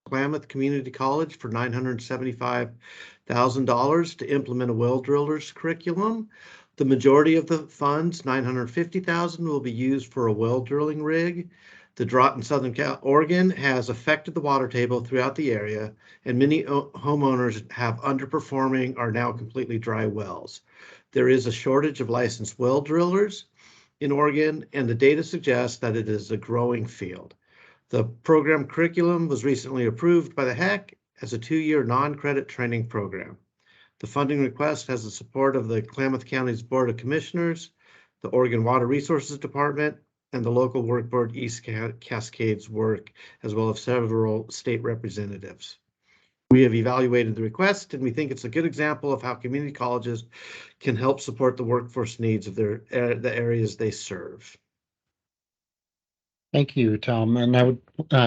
Klamath Community College for $975,000 to implement a well drillers curriculum. The majority of the funds, $950,000, will be used for a well drilling rig. The drought in Southern Oregon has affected the water table throughout the area, and many homeowners have underperforming or now completely dry wells. There is a shortage of licensed well drillers in Oregon, and the data suggests that it is a growing field. The program curriculum was recently approved by the HECC as a 2-year non-credit training program. The funding request has the support of the Klamath County's Board of Commissioners, the Oregon Water Resources Department, and the local work board East Cascades work, as well as several state representatives. We have evaluated the request, and we think it's a good example of how community colleges can help support the workforce needs of the areas they serve. Thank you, Tom. And I would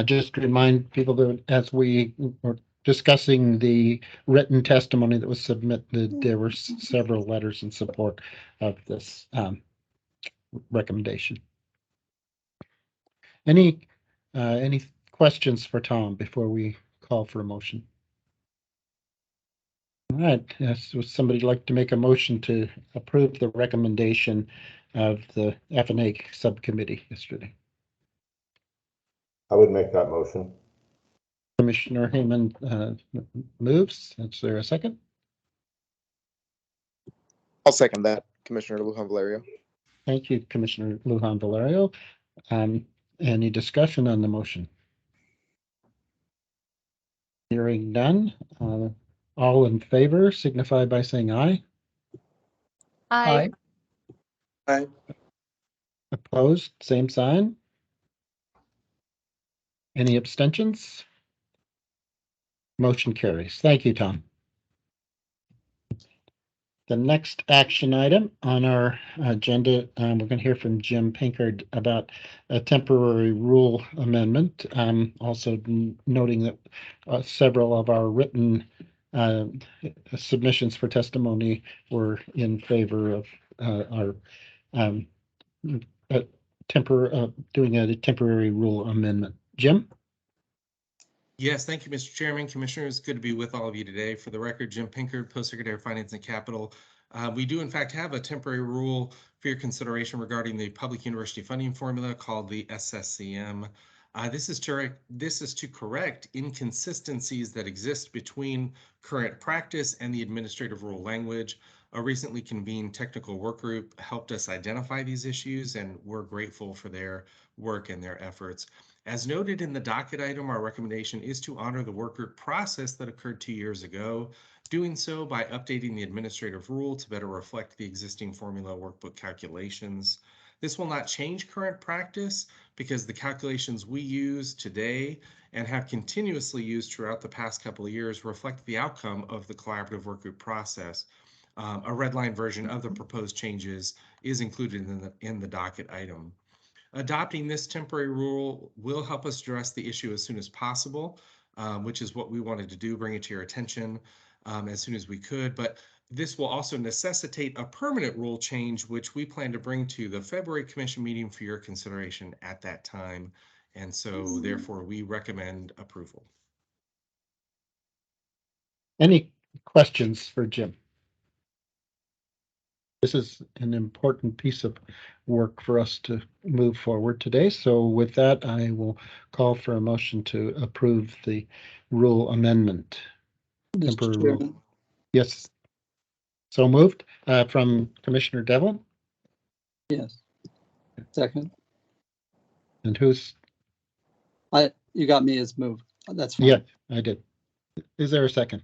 just remind people that as we were discussing the written testimony that was submitted, there were several letters in support of this recommendation. Any questions for Tom before we call for a motion? All right. Yes, would somebody like to make a motion to approve the recommendation of the F&A subcommittee yesterday? I would make that motion. Commissioner Heyman moves. Is there a second? I'll second that, Commissioner Lujan Valerio. Thank you, Commissioner Lujan Valerio. Any discussion on the motion? Hearing none. All in favor signify by saying aye. Aye. Aye. Opposed, same sign. Any abstentions? Motion carries. Thank you, Tom. The next action item on our agenda, we're going to hear from Jim Pinkard about a temporary rule amendment. Also noting that several of our written submissions for testimony were in favor of our doing a temporary rule amendment. Jim? Yes, thank you, Mr. Chairman. Commissioners, good to be with all of you today. For the record, Jim Pinkard, Post Secretary of Finance and Capital. We do, in fact, have a temporary rule for your consideration regarding the public university funding formula called the SSCM. This is to correct inconsistencies that exist between current practice and the administrative rule language. A recently convened technical work group helped us identify these issues, and we're grateful for their work and their efforts. As noted in the docket item, our recommendation is to honor the work group process that occurred 2 years ago, doing so by updating the administrative rule to better reflect the existing formula workbook calculations. This will not change current practice because the calculations we use today and have continuously used throughout the past couple of years reflect the outcome of the collaborative workgroup process. A redline version of the proposed changes is included in the docket item. Adopting this temporary rule will help us address the issue as soon as possible, which is what we wanted to do, bring it to your attention as soon as we could. But this will also necessitate a permanent rule change, which we plan to bring to the February Commission meeting for your consideration at that time. And so therefore, we recommend approval. Any questions for Jim? This is an important piece of work for us to move forward today. So with that, I will call for a motion to approve the rule amendment. Temporary rule. Yes. So moved from Commissioner Devlin. Yes. Second. And who's? You got me as moved. That's fine. Yeah, I did. Is there a second?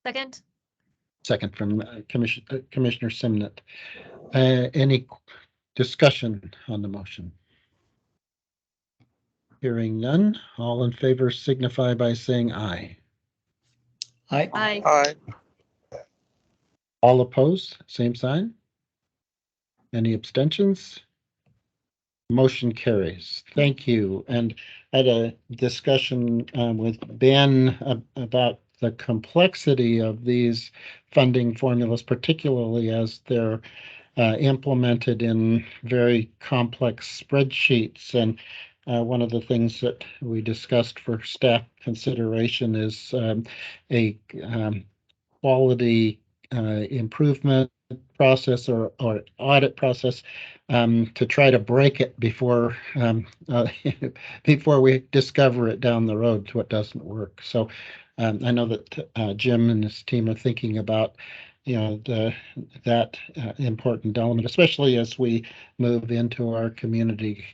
Second. Second from Commissioner Simnett. Any discussion on the motion? Hearing none, all in favor signify by saying aye. Aye. Aye. Aye. All opposed, same sign. Any abstentions? Motion carries. Thank you. And I had a discussion with Ben about the complexity of these funding formulas, particularly as they're implemented in very complex spreadsheets. And one of the things that we discussed for staff consideration is a quality improvement process or audit process to try to break it before before we discover it down the road what doesn't work. So I know that Jim and his team are thinking about that important element, especially as we move into our community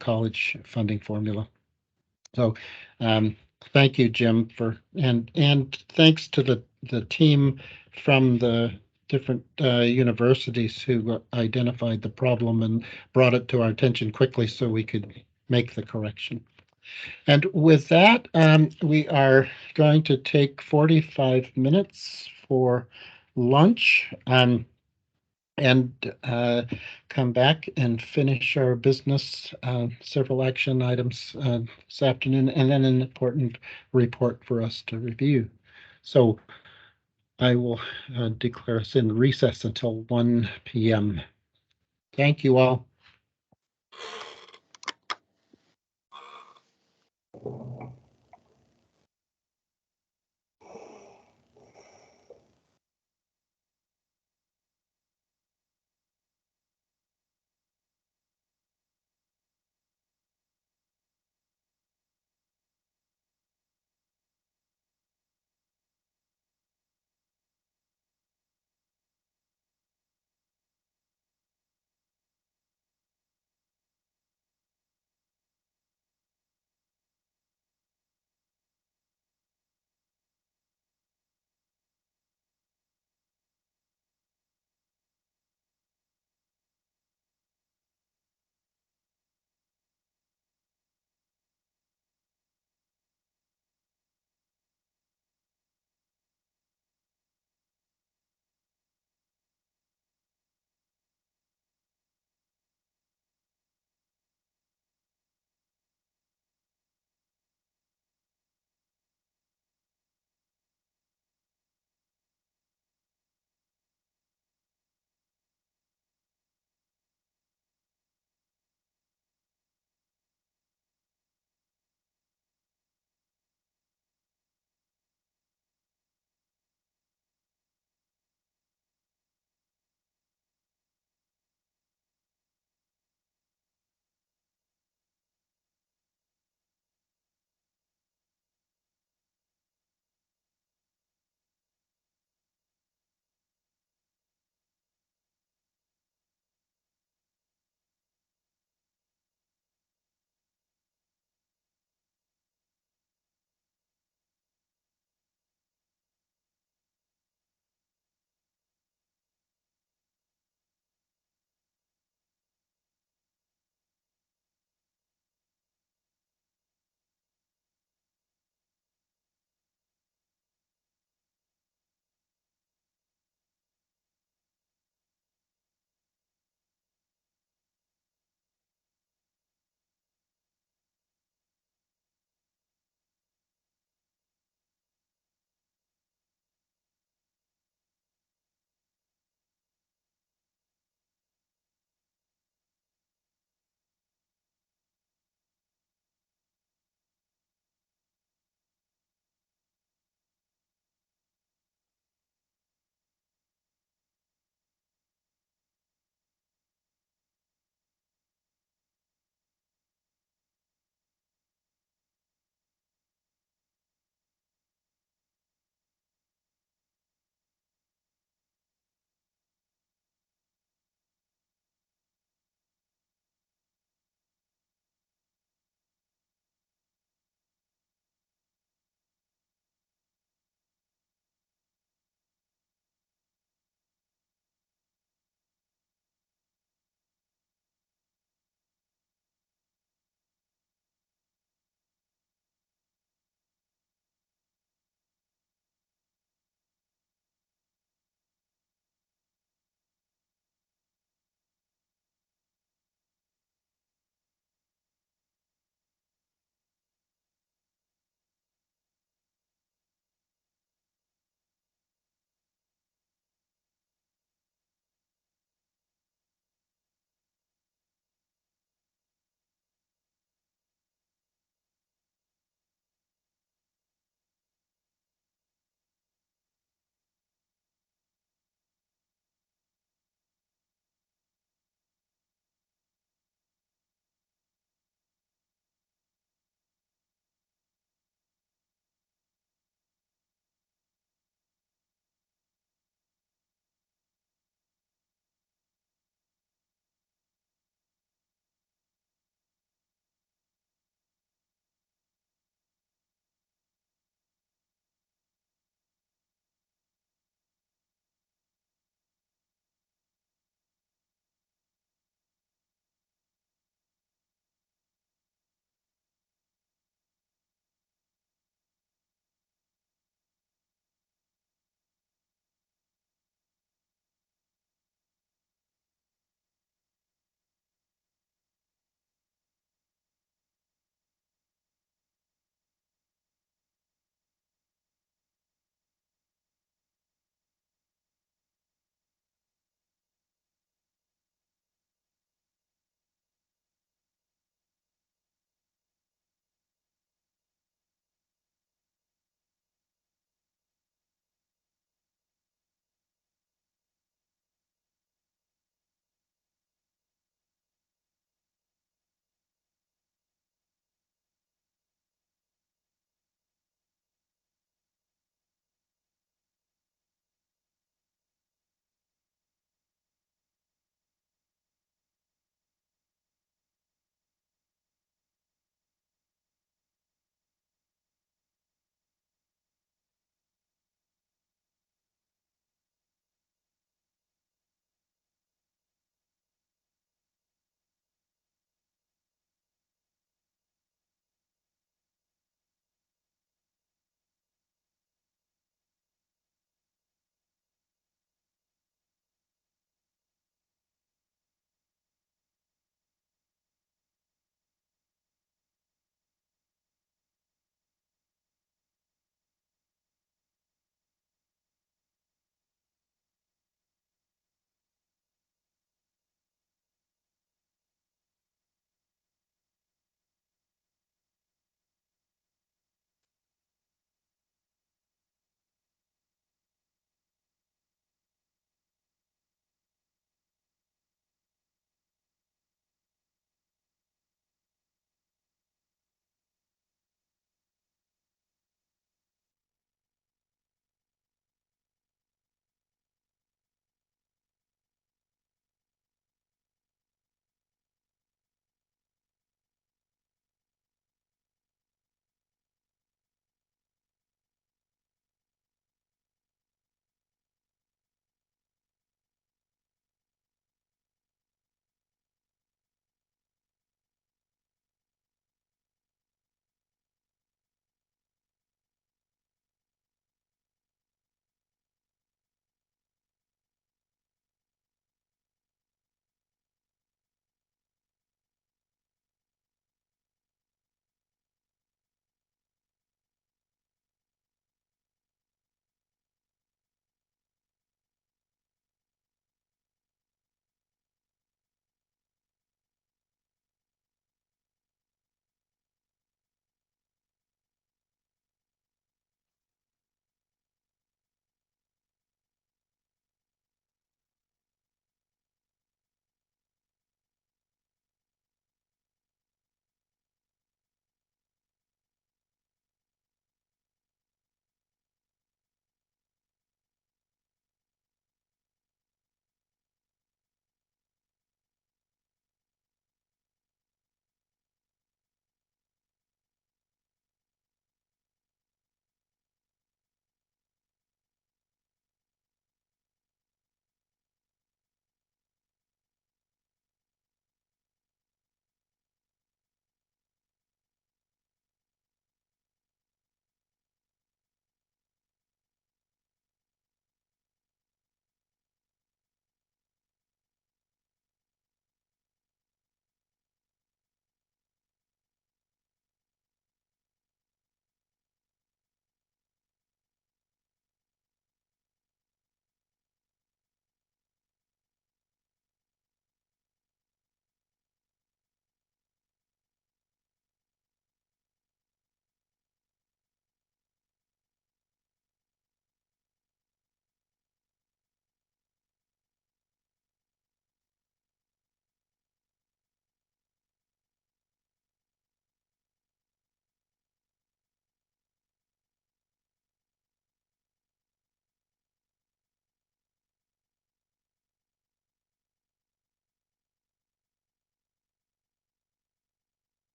college funding formula. So thank you, Jim, and thanks to the team from the different universities who identified the problem and brought it to our attention quickly so we could make the correction. And with that, we are going to take 45 minutes for lunch. And come back and finish our business, several action items this afternoon, and then an important report for us to review. So I will declare us in recess until 1 p.m. Thank you all.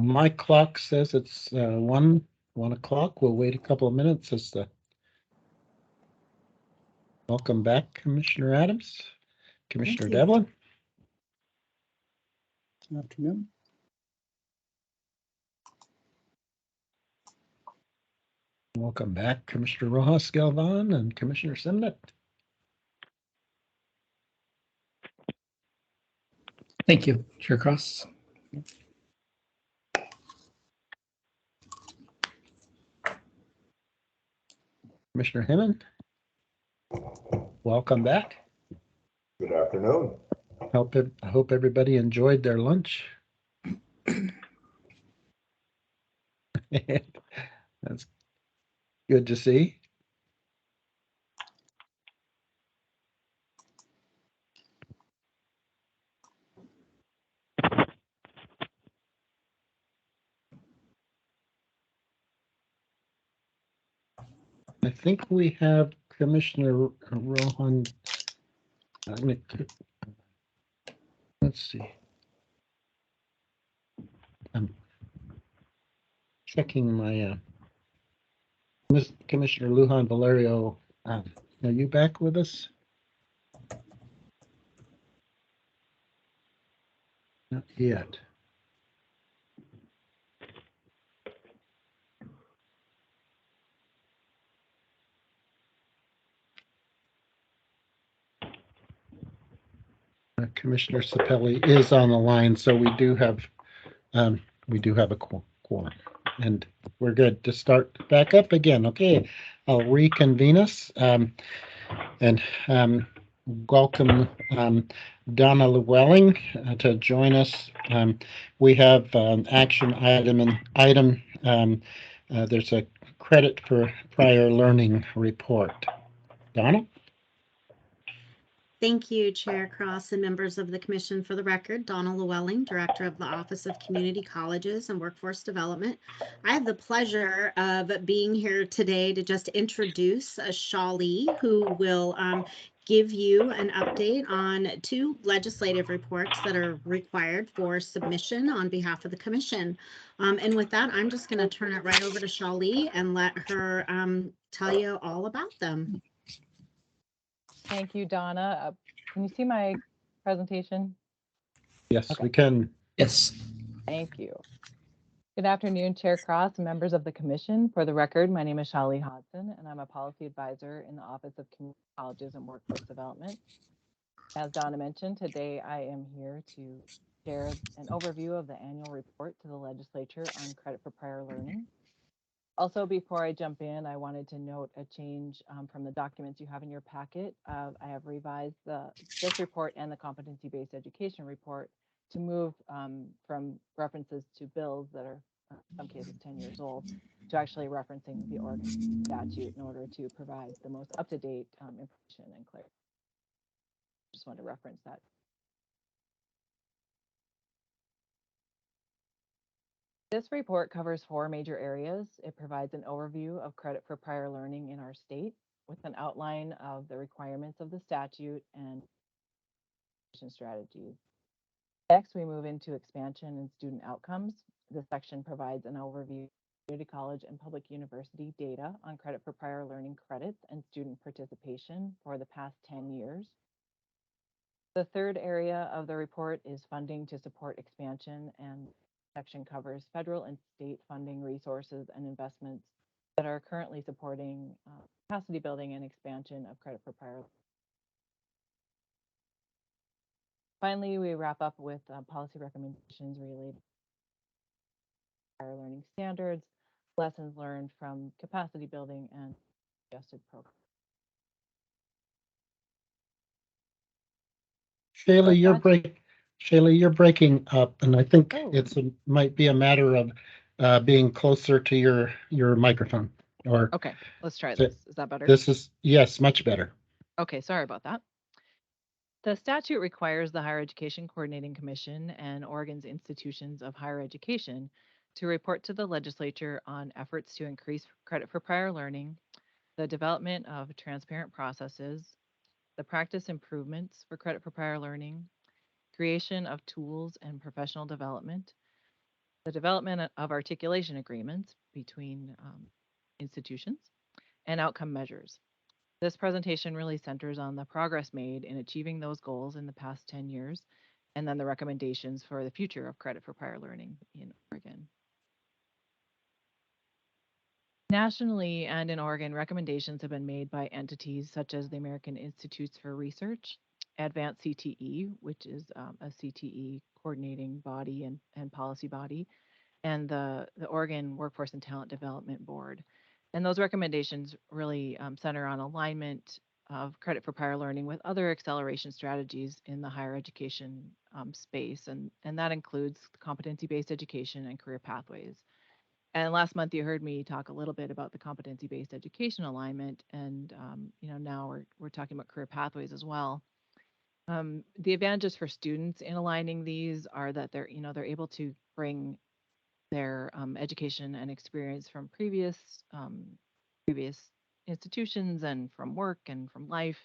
My clock says it's 1 o'clock. We'll wait a couple of minutes as the welcome back, Commissioner Adams, Commissioner you. Devlin. Good afternoon. Welcome back, Commissioner Rojas Galvan and Commissioner Simnett. Thank you, Chair Cross. Commissioner Hemon, welcome back. Good afternoon. I hope everybody enjoyed their lunch. That's good to see. I think we have Commissioner Rohan. Let's see. I'm checking my Commissioner Lujan Valerio. Are you back with us? Not yet. Commissioner Sapelli is on the line, so we do have a quorum, and we're good to start back up again. Okay, I'll reconvene us and welcome Donna Llewellyn to join us. We have action item. There's a credit for prior learning report. Donna? Thank you, Chair Cross and members of the Commission. For the record, Donna Llewellyn, Director of the Office of Community Colleges and Workforce Development. I have the pleasure of being here today to just introduce Shawlee, who will give you an update on 2 legislative reports that are required for submission on behalf of the Commission. And with that, I'm just going to turn it right over to Shawlee and let her tell you all about them. Thank you, Donna. Can you see my presentation? Yes, Okay. we can. Yes. Thank you. Good afternoon, Chair Cross and members of the Commission. For the record, my name is Shawlee Hodson, and I'm a policy advisor in the Office of Community Colleges and Workforce Development. As Donna mentioned, today I am here to share an overview of the annual report to the legislature on credit for prior learning. Also, before I jump in, I wanted to note a change from the documents you have in your packet. I have revised this report and the competency-based education report to move from references to bills that are in some cases 10 years old to actually referencing the Oregon statute in order to provide the most up-to-date information and clarity. Just want to reference that. This report covers 4 major areas. It provides an overview of credit for prior learning in our state with an outline of the requirements of the statute and strategies. Next, we move into expansion and student outcomes. This section provides an overview of community college and public university data on credit for prior learning credits and student participation for the past 10 years. The third area of the report is funding to support expansion, and section covers federal and state funding resources and investments that are currently supporting capacity building and expansion of credit for prior. Finally, we wrap up with policy recommendations related to prior learning standards, lessons learned from capacity building, and adjusted programs. Shayla, you're breaking up, and I think might be a matter of being closer to your microphone. Or okay, let's try this. Is that better? Yes, much better. Okay, sorry about that. The statute requires the Higher Education Coordinating Commission and Oregon's institutions of higher education to report to the legislature on efforts to increase credit for prior learning, the development of transparent processes, the practice improvements for credit for prior learning, creation of tools and professional development, the development of articulation agreements between institutions, and outcome measures. This presentation really centers on the progress made in achieving those goals in the past 10 years, and then the recommendations for the future of credit for prior learning in Oregon. Nationally and in Oregon, recommendations have been made by entities such as the American Institutes for Research, Advanced CTE, which is a CTE coordinating body and policy body, and the Oregon Workforce and Talent Development Board. And those recommendations really center on alignment of credit for prior learning with other acceleration strategies in the higher education space. And that includes competency-based education and career pathways. And last month, you heard me talk a little bit about the competency-based education alignment. And, now we're talking about career pathways as well. The advantages for students in aligning these are that they're able to bring their education and experience from previous institutions and from work and from life,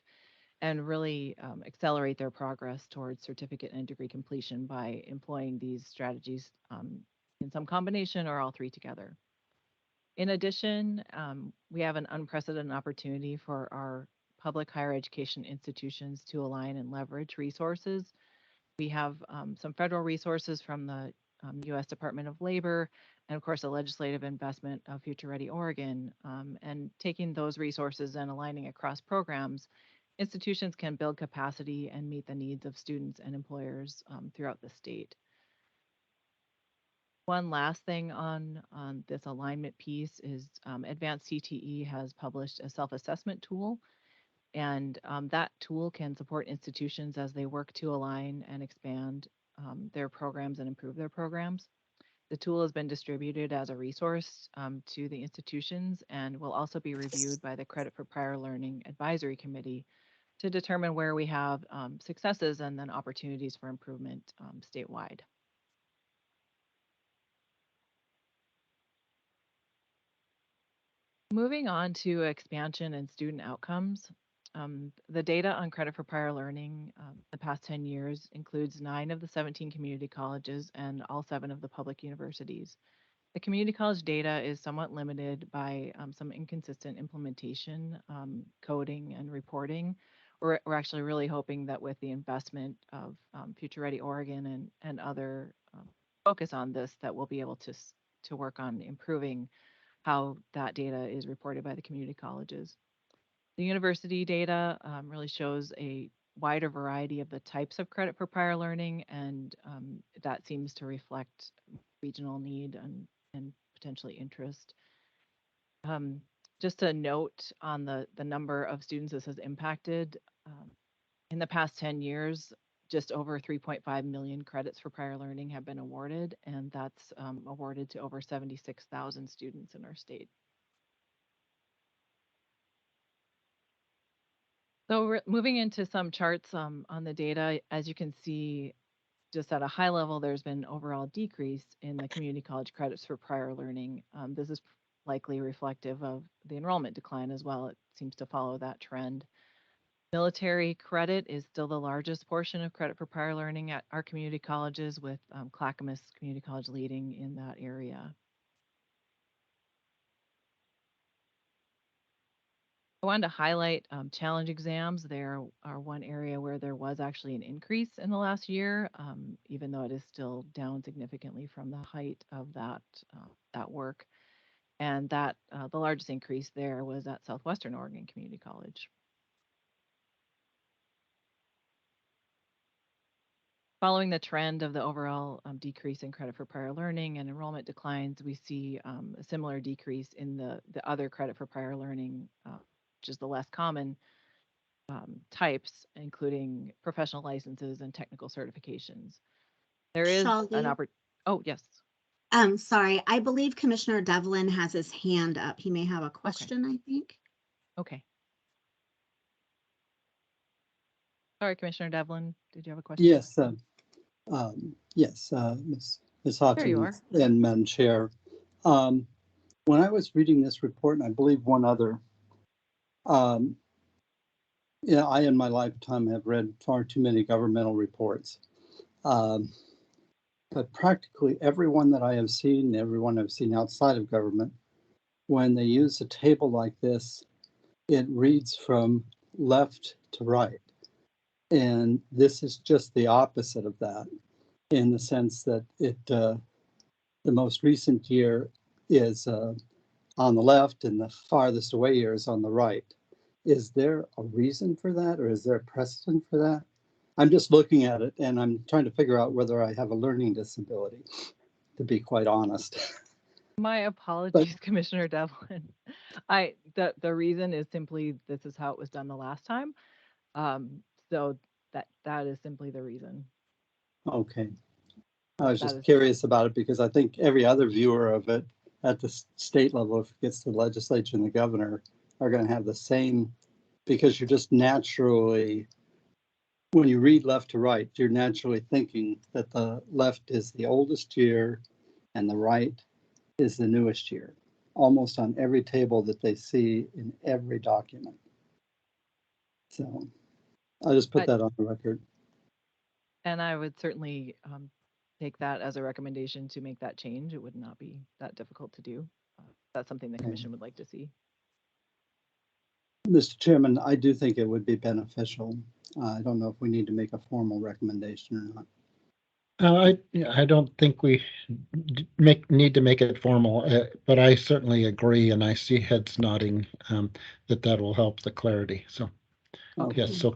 and really accelerate their progress towards certificate and degree completion by employing these strategies in some combination or all three together. In addition, we have an unprecedented opportunity for our public higher education institutions to align and leverage resources. We have some federal resources from the U.S. Department of Labor, and of course, the legislative investment of Future Ready Oregon. And taking those resources and aligning across programs, institutions can build capacity and meet the needs of students and employers throughout the state. One last thing on this alignment piece is Advanced CTE has published a self-assessment tool, and that tool can support institutions as they work to align and expand their programs and improve their programs. The tool has been distributed as a resource to the institutions and will also be reviewed by the Credit for Prior Learning Advisory Committee to determine where we have successes and then opportunities for improvement statewide. Moving on to expansion and student outcomes. The data on credit for prior learning the past 10 years includes 9 of the 17 community colleges and all 7 of the public universities. The community college data is somewhat limited by some inconsistent implementation, coding, and reporting. We're actually really hoping that with the investment of Future Ready Oregon and other focus on this, that we'll be able to work on improving how that data is reported by the community colleges. The university data really shows a wider variety of the types of credit for prior learning, and that seems to reflect regional need and potentially interest. Just a note on the number of students this has impacted. In the past 10 years, just over 3.5 million credits for prior learning have been awarded, and that's awarded to over 76,000 students in our state. So we're moving into some charts on the data. As you can see, just at a high level, there's been overall decrease in the community college credits for prior learning. This is likely reflective of the enrollment decline as well. It seems to follow that trend. Military credit is still the largest portion of credit for prior learning at our community colleges, with Clackamas Community College leading in that area. I wanted to highlight challenge exams. There are one area where there was actually an increase in the last year, even though it is still down significantly from the height of that work. And that the largest increase there was at Southwestern Oregon Community College. Following the trend of the overall decrease in credit for prior learning and enrollment declines, we see a similar decrease in the other credit for prior learning, which is the less common types, including professional licenses and technical certifications. There is an opportunity. Oh, yes. Sorry, I believe Commissioner Devlin has his hand up. He may have a question, I think. Okay. Sorry, Commissioner Devlin, did you have a question? Yes, Ms. Houghton and Madam Chair. When I was reading this report, and I believe one other, I in my lifetime have read far too many governmental reports. but practically everyone that I have seen, everyone I've seen outside of government, when they use a table like this, it reads from left to right. And this is just the opposite of that, in the sense that the most recent year is on the left and the farthest away year is on the right. Is there a reason for that, or is there a precedent for that? I'm just looking at it and I'm trying to figure out whether I have a learning disability, to be quite honest. My apologies, Commissioner Devlin. The reason is simply this is how it was done the last time. So that is simply the reason. Okay. I was That just is- curious about it because I think every other viewer of it at the state level, if it gets to the legislature and the governor, are going to have the same, because you're just naturally, when you read left to right, you're naturally thinking that the left is the oldest year and the right is the newest year, almost on every table that they see in every document. So I'll just put that on the record. And I would certainly take that as a recommendation to make that change. It would not be that difficult to do. That's something the commission would like to see. Mr. Chairman, I do think it would be beneficial. I don't know if we need to make a formal recommendation or not. I don't think we need to make it formal, but I certainly agree, and I see heads nodding that will help the clarity. So, Okay. yes, so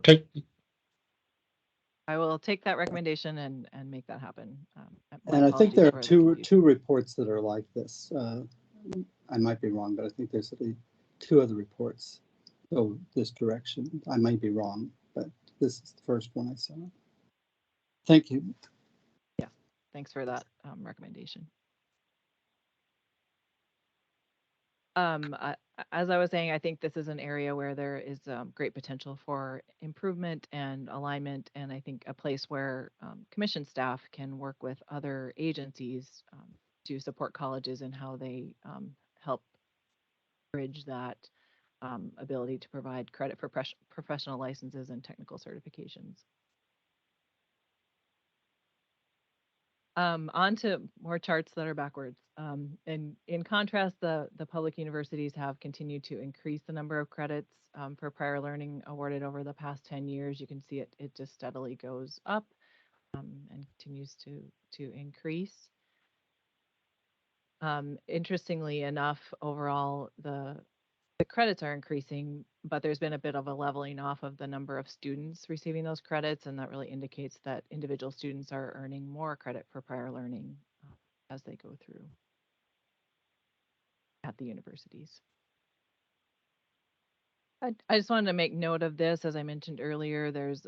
I will take that recommendation and make that happen. And I think there are two reports that are like this. I might be wrong, but I think there's at least two other reports go this direction. I might be wrong, but this is the first one I saw. Thank you. Yeah, thanks for that recommendation. As I was saying, I think this is an area where there is great potential for improvement and alignment, and I think a place where commission staff can work with other agencies to support colleges and how they help bridge that ability to provide credit for professional licenses and technical certifications. On to more charts that are backwards. And in contrast, the public universities have continued to increase the number of credits for prior learning awarded over the past 10 years. You can see it just steadily goes up and continues to increase. Interestingly enough, overall, the credits are increasing, but there's been a bit of a leveling off of the number of students receiving those credits, and that really indicates that individual students are earning more credit for prior learning as they go through at the universities. I just wanted to make note of this. As I mentioned earlier, there's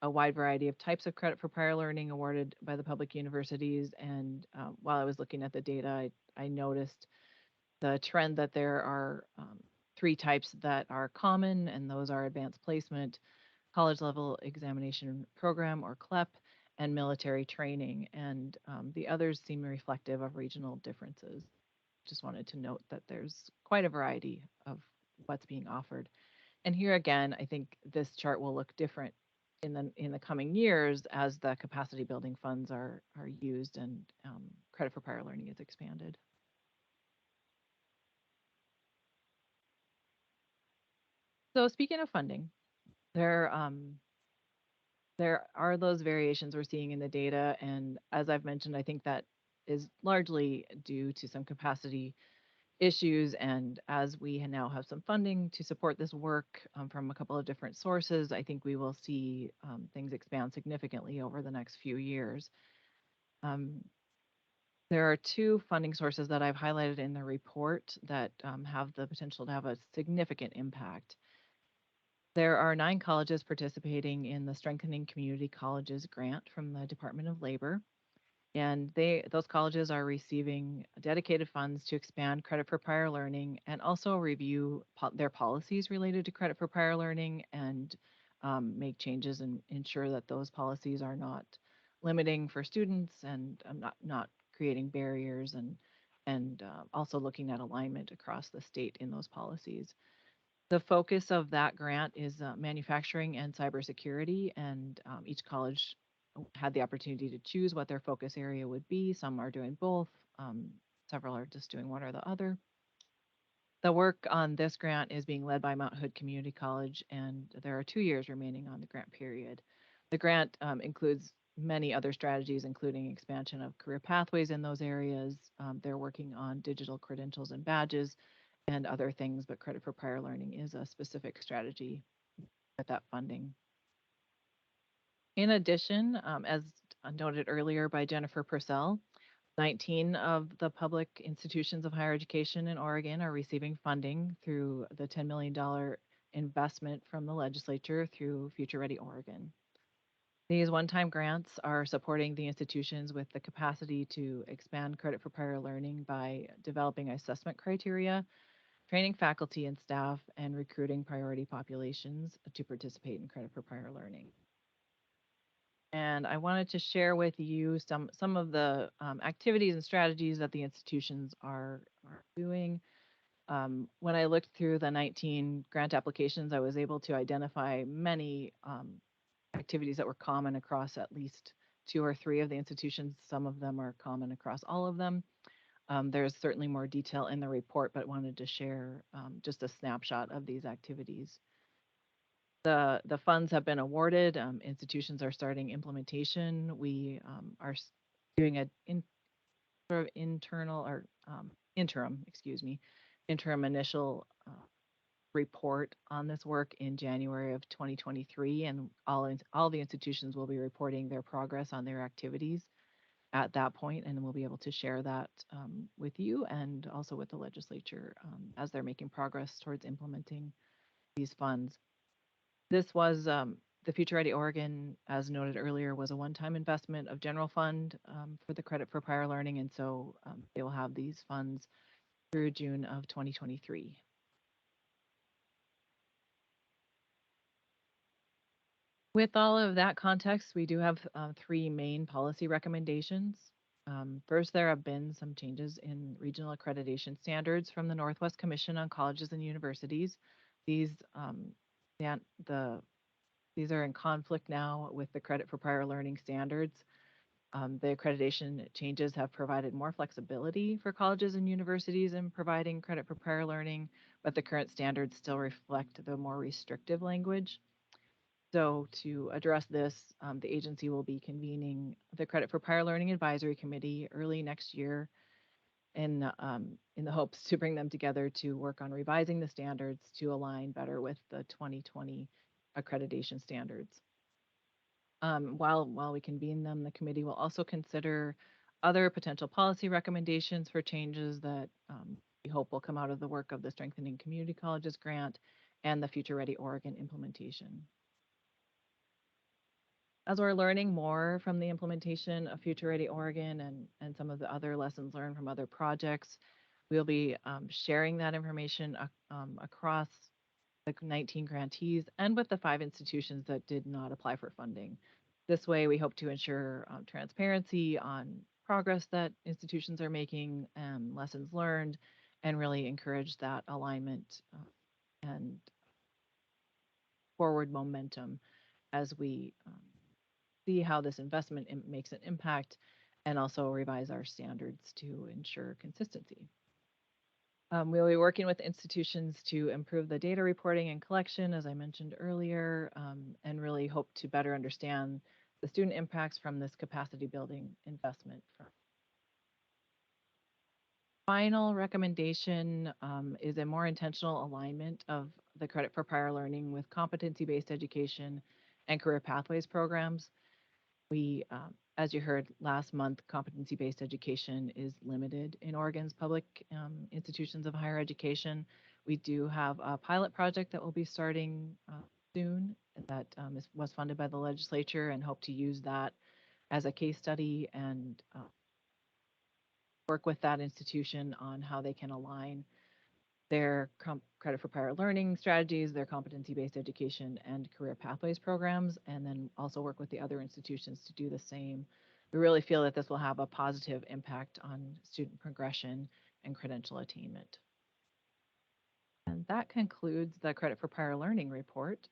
a wide variety of types of credit for prior learning awarded by the public universities, and while I was looking at the data, I noticed the trend that there are three types that are common, and those are advanced placement, college level examination program or CLEP, and military training. And the others seem reflective of regional differences. Just wanted to note that there's quite a variety of what's being offered. And here again, I think this chart will look different in the coming years as the capacity building funds are used and credit for prior learning is expanded. So speaking of funding, there are those variations we're seeing in the data, and as I've mentioned, I think that is largely due to some capacity issues. And as we now have some funding to support this work from a couple of different sources, I think we will see things expand significantly over the next few years. There are two funding sources that I've highlighted in the report that have the potential to have a significant impact. There are 9 colleges participating in the Strengthening Community Colleges grant from the Department of Labor. And those colleges are receiving dedicated funds to expand credit for prior learning and also review their policies related to credit for prior learning and make changes and ensure that those policies are not limiting for students and not creating barriers, and also looking at alignment across the state in those policies. The focus of that grant is manufacturing and cybersecurity, and each college had the opportunity to choose what their focus area would be. Some are doing both. Several are just doing one or the other. The work on this grant is being led by Mount Hood Community College, and there are 2 years remaining on the grant period. The grant includes many other strategies, including expansion of career pathways in those areas. They're working on digital credentials and badges and other things, but credit for prior learning is a specific strategy with that funding. In addition, as noted earlier by Jennifer Purcell, 19 of the public institutions of higher education in Oregon are receiving funding through the $10 million investment from the legislature through Future Ready Oregon. These one-time grants are supporting the institutions with the capacity to expand credit for prior learning by developing assessment criteria, training faculty and staff, and recruiting priority populations to participate in credit for prior learning. And I wanted to share with you some of the activities and strategies that the institutions are doing. When I looked through the 19 grant applications, I was able to identify many activities that were common across at least 2 or 3 of the institutions. Some of them are common across all of them. There's certainly more detail in the report, but wanted to share just a snapshot of these activities. The funds have been awarded. Institutions are starting implementation. We are doing a sort of interim initial report on this work in January of 2023, and all the institutions will be reporting their progress on their activities at that point, and we'll be able to share that with you and also with the legislature as they're making progress towards implementing these funds. This was the Future Ready Oregon, as noted earlier, was a one-time investment of general fund for the credit for prior learning, and so they will have these funds through June of 2023. With all of that context, we do have 3 main policy recommendations. First, there have been some changes in regional accreditation standards from the Northwest Commission on Colleges and Universities. These are in conflict now with the credit for prior learning standards. The accreditation changes have provided more flexibility for colleges and universities in providing credit for prior learning, but the current standards still reflect the more restrictive language. So to address this, the agency will be convening the Credit for Prior Learning Advisory Committee early next year in the hopes to bring them together to work on revising the standards to align better with the 2020 accreditation standards. While we convene them, the committee will also consider other potential policy recommendations for changes that we hope will come out of the work of the Strengthening Community Colleges grant and the Future Ready Oregon implementation. As we're learning more from the implementation of Future Ready Oregon and some of the other lessons learned from other projects, we'll be sharing that information across the 19 grantees and with the 5 institutions that did not apply for funding. This way, we hope to ensure transparency on progress that institutions are making, lessons learned, and really encourage that alignment and forward momentum as we see how this investment makes an impact and also revise our standards to ensure consistency. We'll be working with institutions to improve the data reporting and collection, as I mentioned earlier, and really hope to better understand the student impacts from this capacity building investment. Final recommendation is a more intentional alignment of the credit for prior learning with competency-based education and career pathways programs. We, as you heard last month, competency-based education is limited in Oregon's public institutions of higher education. We do have a pilot project that will be starting soon that was funded by the legislature, and hope to use that as a case study and work with that institution on how they can align their credit for prior learning strategies, their competency-based education and career pathways programs, and then also work with the other institutions to do the same. We really feel that this will have a positive impact on student progression and credential attainment. And that concludes the credit for prior learning report.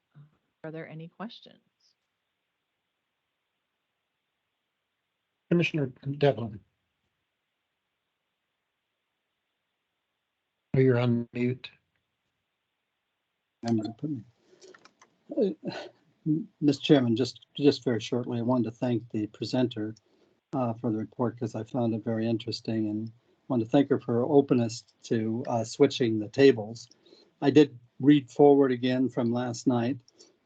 Are there any questions? Commissioner Devlin. Oh, you're on mute. Remember to put me. Mr. Chairman, just very shortly, I wanted to thank the presenter for the report because I found it very interesting, and want to thank her for her openness to switching the tables. I did read forward again from last night,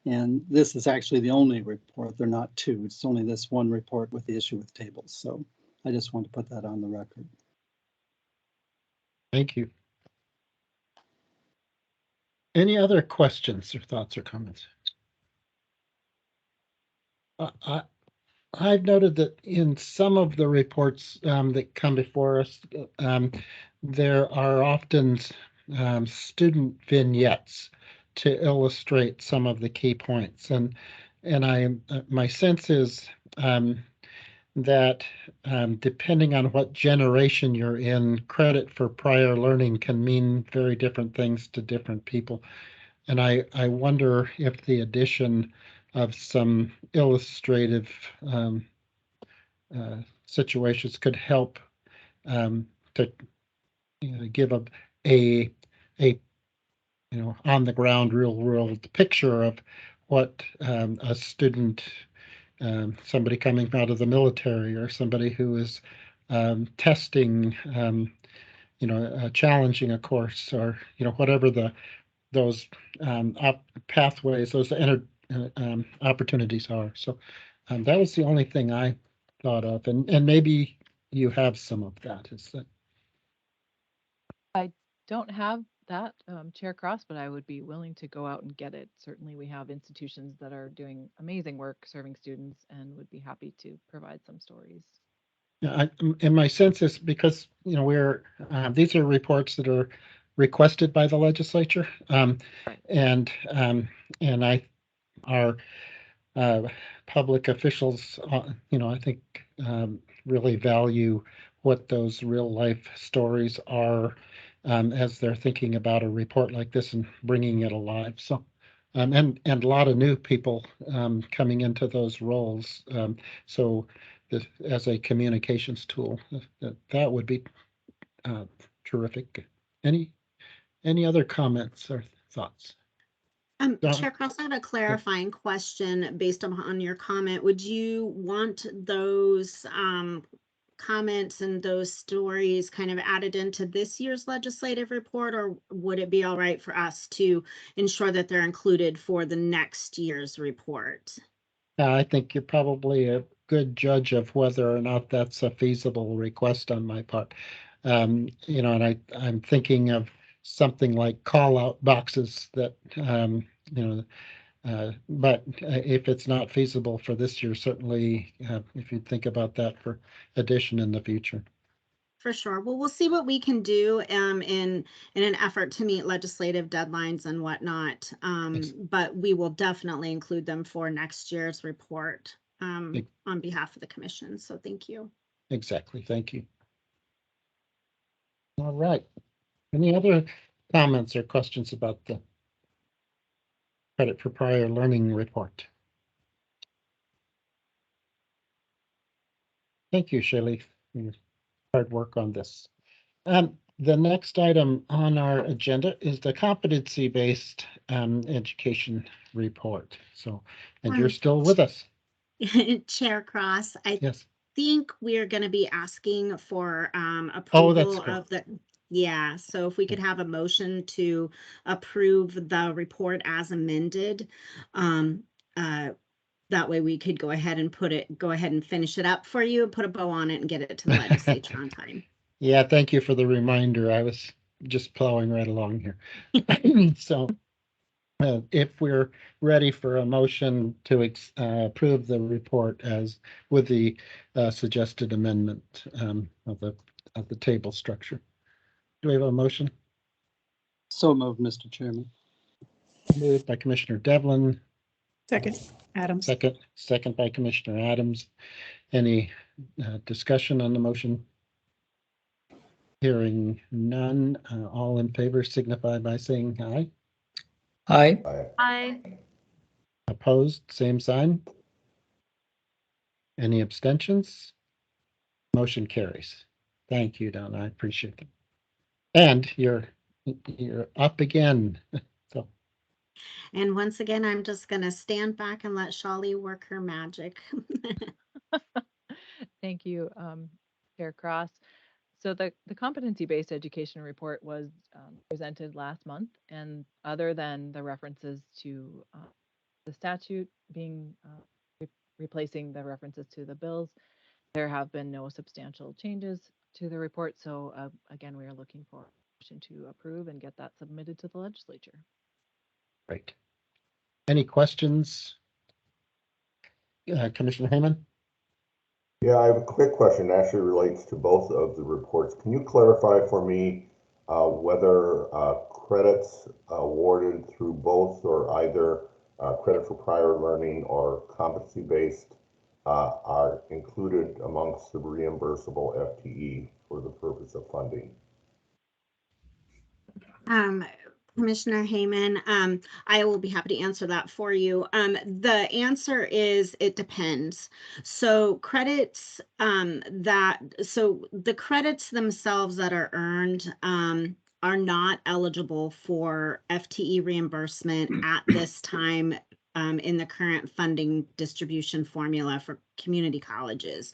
and this is actually the only report. They're not two. It's only this one report with the issue with tables. So I just want to put that on the record. Thank you. Any other questions or thoughts or comments? I've noted that in some of the reports that come before us, there are often student vignettes to illustrate some of the key points, and my sense is that depending on what generation you're in, credit for prior learning can mean very different things to different people. And I wonder if the addition of some illustrative situations could help to give a on the ground, real world picture of what a student, somebody coming out of the military, or somebody who is testing, challenging a course, or whatever those pathways, those opportunities are. So that was the only thing I thought of, and maybe you have some of that. Is that? I don't have that, Chair Cross, but I would be willing to go out and get it. Certainly, we have institutions that are doing amazing work serving students, and would be happy to provide some stories. Yeah, and my sense is because we're these are reports that are requested by the legislature, and I our public officials, I think really value what those real life stories are as they're thinking about a report like this and bringing it alive. So. And a lot of new people coming into those roles. So as a communications tool, that would be terrific. Any other comments or thoughts? Chair Cross, I have a clarifying question based on your comment. Would you want those comments and those stories kind of added into this year's legislative report, or would it be all right for us to ensure that they're included for the next year's report? I think you're probably a good judge of whether or not that's a feasible request on my part. And I'm thinking of something like call out boxes that, but if it's not feasible for this year, certainly if you think about that for addition in the future. For sure. Well, we'll see what we can do in an effort to meet legislative deadlines and whatnot. But we will definitely include them for next year's report on behalf of the commission. So thank you. Exactly. Thank you. All right. Any other comments or questions about the credit for prior learning report? Thank you, Shaylee, for your hard work on this. The next item on our agenda is the competency-based education report. So, and you're still with us. Chair Cross, I Yes. think we're going to be asking for approval cool. of the. Yeah, so if we could have a motion to approve the report as amended, that way we could go ahead and finish it up for you, put a bow on it, and get it to the legislature on time. Yeah, thank you for the reminder. I was just plowing right along here. So if we're ready for a motion to approve the report as with the suggested amendment of the table structure. Do we have a motion? So moved, Mr. Chairman. Moved by Commissioner Devlin. Second, Adams. Second by Commissioner Adams. Any discussion on the motion? Hearing none. All in favor signify by saying aye. Aye. Aye. Opposed, same sign. Any abstentions? Motion carries. Thank you, Donna. I appreciate it. And you're up again. So And once again, I'm just gonna stand back and let Shawley work her magic. Thank you, Chair Cross. So the competency-based education report was presented last month, and other than the references to the statute being replacing the references to the bills, there have been no substantial changes to the report. So again, we are looking for a motion to approve and get that submitted to the legislature. great. Any questions? Commissioner Hayman? Yeah, I have a quick question. It actually relates to both of the reports. Can you clarify for me whether credits awarded through both or either credit for prior learning or competency-based are included amongst the reimbursable FTE for the purpose of funding? Commissioner Hayman, I will be happy to answer that for you. The answer is it depends. So credits the credits themselves that are earned are not eligible for FTE reimbursement at this time in the current funding distribution formula for community colleges.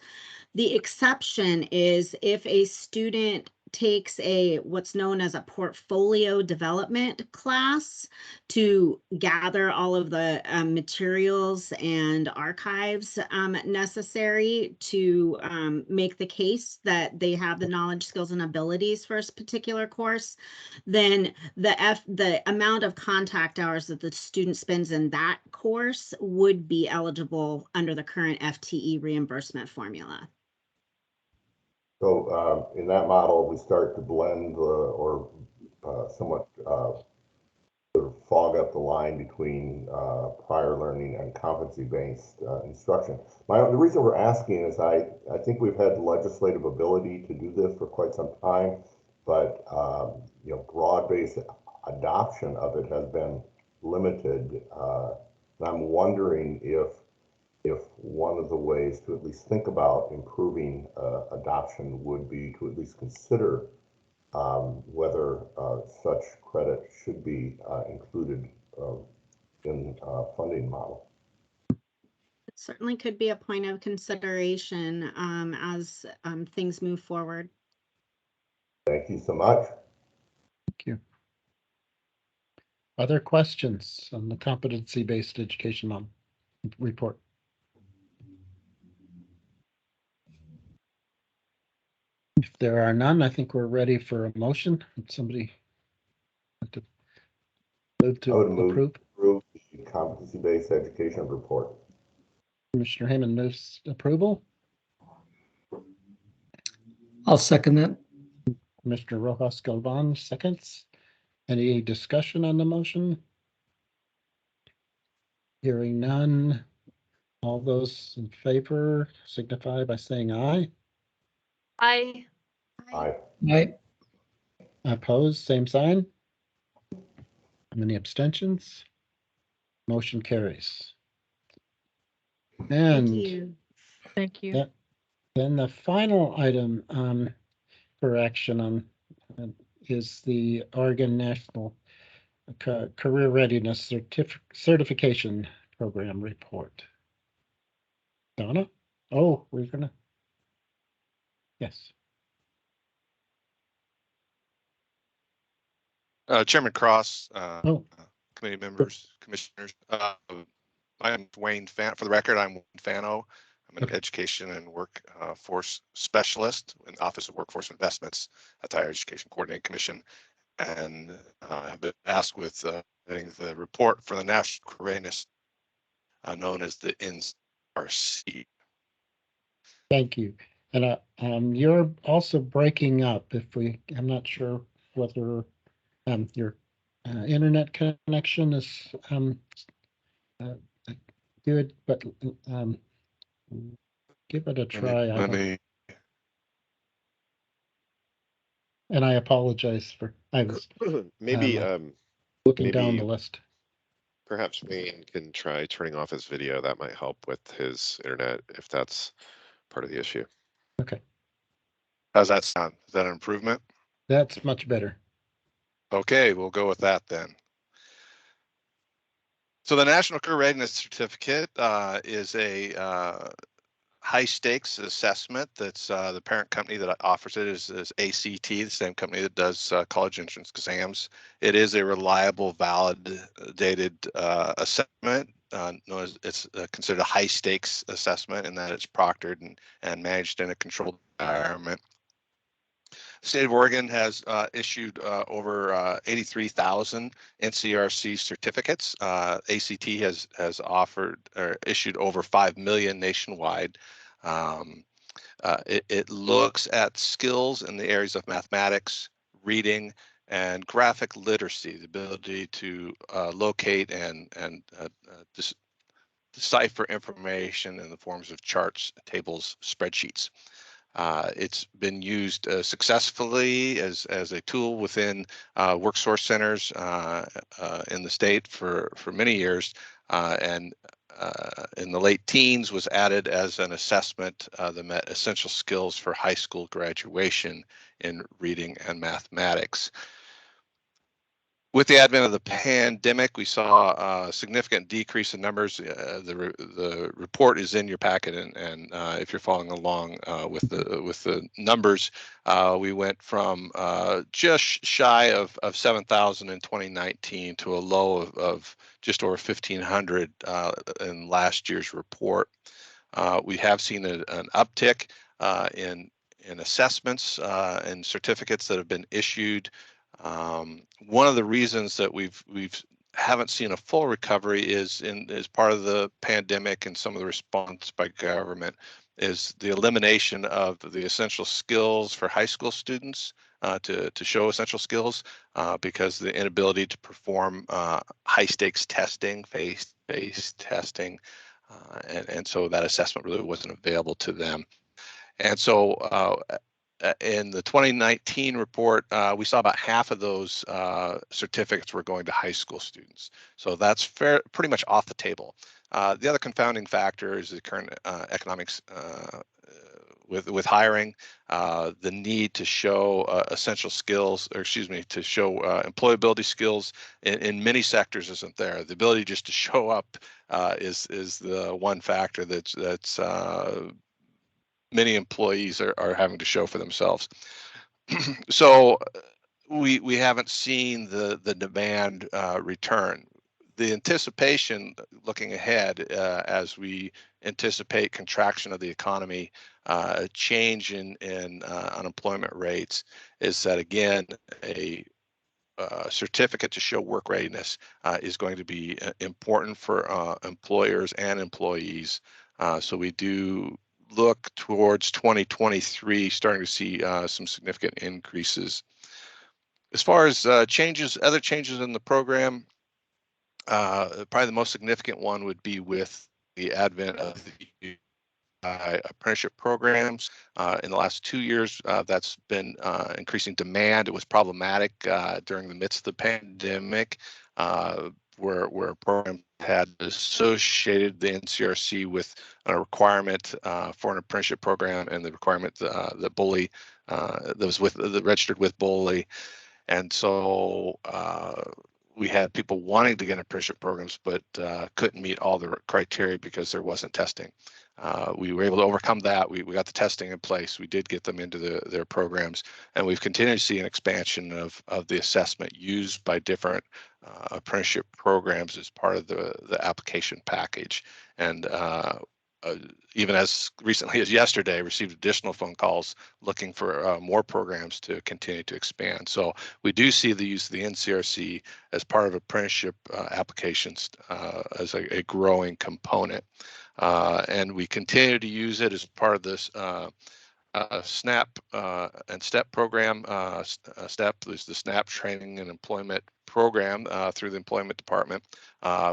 The exception is if a student takes what's known as a portfolio development class to gather all of the materials and archives necessary to make the case that they have the knowledge, skills, and abilities for a particular course, then the amount of contact hours that the student spends in that course would be eligible under the current FTE reimbursement formula. So in that model, we start to blend or somewhat sort of fog up the line between prior learning and competency-based instruction. The reason we're asking is I think we've had legislative ability to do this for quite some time, but broad-based adoption of it has been limited. And I'm wondering if one of the ways to at least think about improving adoption would be to at least consider whether such credit should be included in funding model. It certainly could be a point of consideration as things move forward. Thank you so much. Thank you. Other questions on the competency-based education model report? If there are none, I think we're ready for a motion. Would somebody like to move to approve the competency-based education report? Commissioner Hayman moves approval. I'll second that. Commissioner Rojas Galvan seconds. Any discussion on the motion? Hearing none. All those in favor signify by saying aye. Aye. Aye. Aye. Opposed, same sign. Any abstentions? Motion carries. Thank And you. Thank you. then the final item for action on is the Oregon National Career Readiness Certification Program report. Donna? Oh, we're gonna. Yes. Chairman Cross, Oh. committee members, commissioners. I'm Wayne Fan. For the record, I'm Wayne Fano. I'm an education and workforce specialist in the Office of Workforce Investments at the Higher Education Coordinating Commission, and have been asked with the report for the National Career Readiness, known as the NRC. Thank you. And you're also breaking up. I'm not sure whether your internet connection is good, but give it a try. And I apologize for I was maybe looking down the list. Perhaps Wayne can try turning off his video. That might help with his internet if that's part of the issue. Okay. How's that sound? Is that an improvement? That's much better. Okay, we'll go with that then. So the National Career Readiness Certificate is a high stakes assessment. That's the parent company that offers it is HECC, the same company that does college entrance exams. It is a reliable, validated assessment. Known as, it's considered a high stakes assessment in that it's proctored and managed in a controlled environment. The state of Oregon has issued over 83,000 NCRC certificates. ACT has offered or issued over 5 million nationwide. It looks at skills in the areas of mathematics, reading, and graphic literacy, the ability to locate and decipher information in the forms of charts, tables, spreadsheets. It's been used successfully as a tool within work source centers in the state for many years, and in the late teens was added as an assessment that met essential skills for high school graduation in reading and mathematics. With the advent of the pandemic, we saw a significant decrease in numbers. The report is in your packet, and if you're following along with the numbers, we went from just shy of 7,000 in 2019 to a low of just over 1,500 in last year's report. We have seen an uptick in assessments and certificates that have been issued. One of the reasons that we've haven't seen a full recovery is part of the pandemic and some of the response by government is the elimination of the essential skills for high school students to show essential skills because the inability to perform high stakes testing, face-to-face testing, and so that assessment really wasn't available to them. And so in the 2019 report, we saw about half of those certificates were going to high school students. So that's pretty much off the table. The other confounding factor is the current economics with hiring, the need to show essential skills, or excuse me, to show employability skills in many sectors isn't there. The ability just to show up is the one factor that's many employees are having to show for themselves. So we haven't seen the demand return. The anticipation looking ahead as we anticipate contraction of the economy, change in unemployment rates, is that again a certificate to show work readiness is going to be important for employers and employees. So we do look towards 2023 starting to see some significant increases. As far as other changes in the program, probably the most significant one would be with the advent of the apprenticeship programs. In the last 2 years, that's been increasing demand. It was problematic during the midst of the pandemic, where a program had associated the NCRC with a requirement for an apprenticeship program and the requirement that BOLI that was registered with BOLI. And so we had people wanting to get apprenticeship programs, but couldn't meet all the criteria because there wasn't testing. We were able to overcome that. We got the testing in place. We did get them into their programs, and we've continued to see an expansion of the assessment used by different apprenticeship programs as part of the application package. And even as recently as yesterday, received additional phone calls looking for more programs to continue to expand. So we do see the use of the NCRC as part of apprenticeship applications as a growing component. And we continue to use it as part of this SNAP and STEP program. STEP is the SNAP Training and Employment Program through the Employment Department,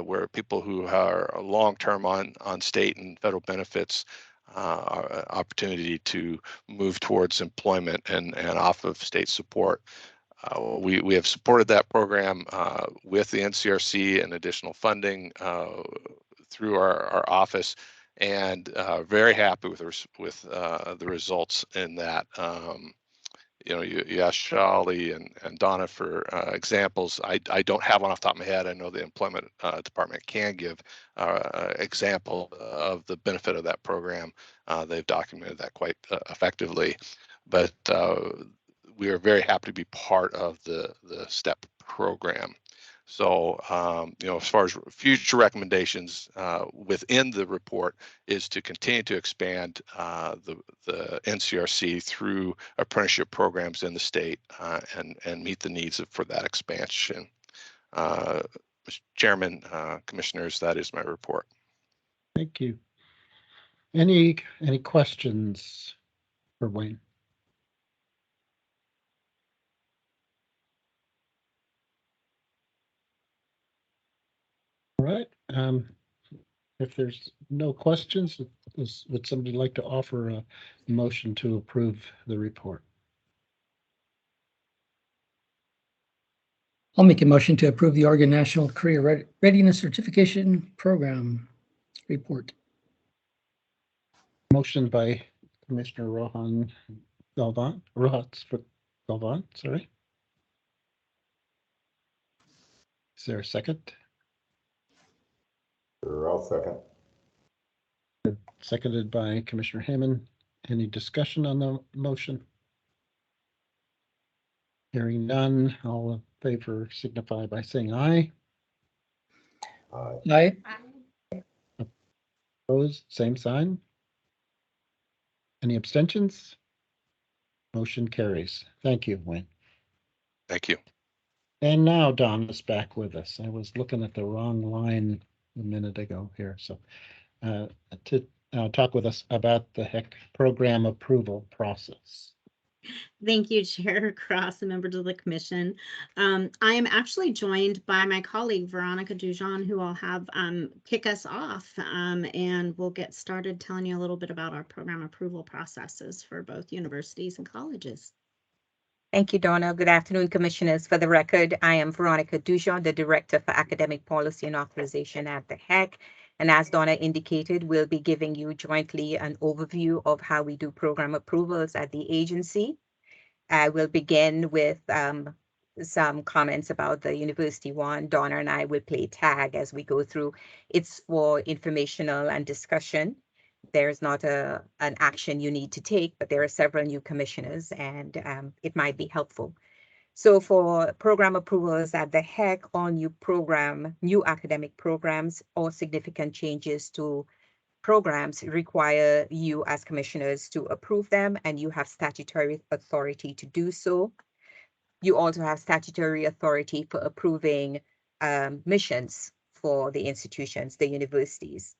where people who are long-term on state and federal benefits opportunity to move towards employment and off of state support. We have supported that program with the NCRC and additional funding through our office. and very happy with the results in that. You asked Shali and Donna for examples. I don't have one off the top of my head. I know the employment department can give example of the benefit of that program. They've documented that quite effectively, but we are very happy to be part of the STEP program. So, as far as future recommendations within the report is to continue to expand the NCRC through apprenticeship programs in the state and meet the needs for that expansion. Mr. Chairman, Commissioners, that is my report. Thank you. Any questions for Wayne? All right. If there's no questions, would somebody like to offer a motion to approve the report? I'll make a motion to approve the Oregon National Career Readiness Certification Program report. Motion by Commissioner Rojas Galvan, sorry. Is there a second? Sure, I'll second. Seconded by Commissioner Hammond. Any discussion on the motion? Hearing none, all in favor signify by saying aye. Aye. Aye. Opposed, same sign. Any abstentions? Motion carries. Thank you, Wayne. Thank you. And now Don is back with us. I was looking at the wrong line a minute ago here. So to talk with us about the HECC program approval process. Thank you, Chair Cross and members of the commission. I am actually joined by my colleague, Veronica Dujon, who will have kick us off and we'll get started telling you a little bit about our program approval processes for both universities and colleges. Thank you, Donna. Good afternoon, Commissioners. For the record, I am Veronica Dujon, the Director for Academic Policy and Authorization at the HECC. And as Donna indicated, we'll be giving you jointly an overview of how we do program approvals at the agency. I will begin with some comments about the university one. Donna and I will play tag as we go through. It's for informational and discussion. There's not an action you need to take, but there are several new commissioners and it might be helpful. So for program approvals at the HECC, all new academic programs or significant changes to programs require you as commissioners to approve them, and you have statutory authority to do so. You also have statutory authority for approving missions for the institutions, the universities.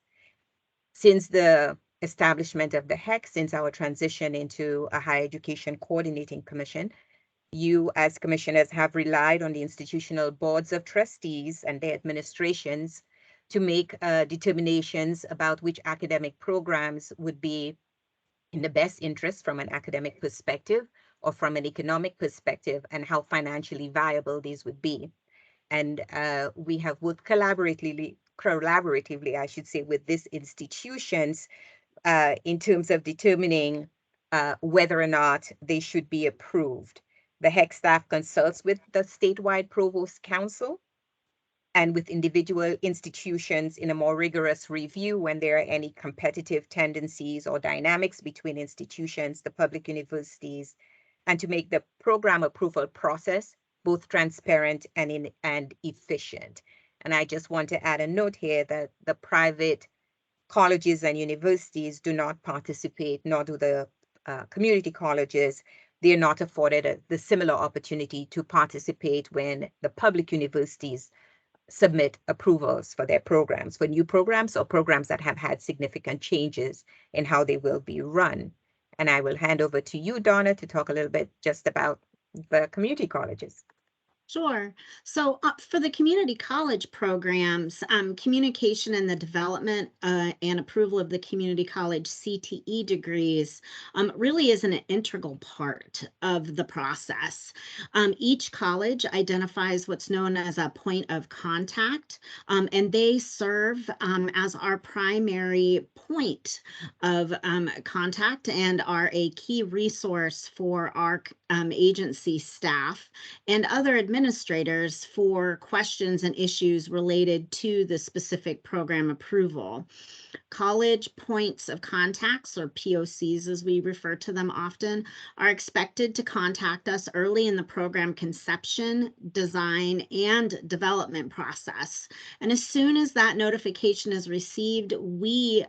Since the establishment of the HECC, since our transition into a higher education coordinating commission, you as commissioners have relied on the institutional boards of trustees and their administrations to make determinations about which academic programs would be in the best interest from an academic perspective or from an economic perspective, and how financially viable these would be. And we have worked collaboratively, I should say, with these institutions in terms of determining whether or not they should be approved. The HECC staff consults with the statewide provost council and with individual institutions in a more rigorous review when there are any competitive tendencies or dynamics between institutions, the public universities, and to make the program approval process both transparent and efficient. And I just want to add a note here that the private colleges and universities do not participate, nor do the community colleges. They are not afforded the similar opportunity to participate when the public universities submit approvals for their programs, for new programs or programs that have had significant changes in how they will be run. And I will hand over to you, Donna, to talk a little bit just about the community colleges. Sure. So for the community college programs, communication and the development and approval of the community college CTE degrees really is an integral part of the process. Each college identifies what's known as a point of contact, and they serve as our primary point of contact and are a key resource for our agency staff and other administrators for questions and issues related to the specific program approval. College points of contacts, or POCs as we refer to them often, are expected to contact us early in the program conception, design, and development process. And as soon as that notification is received, we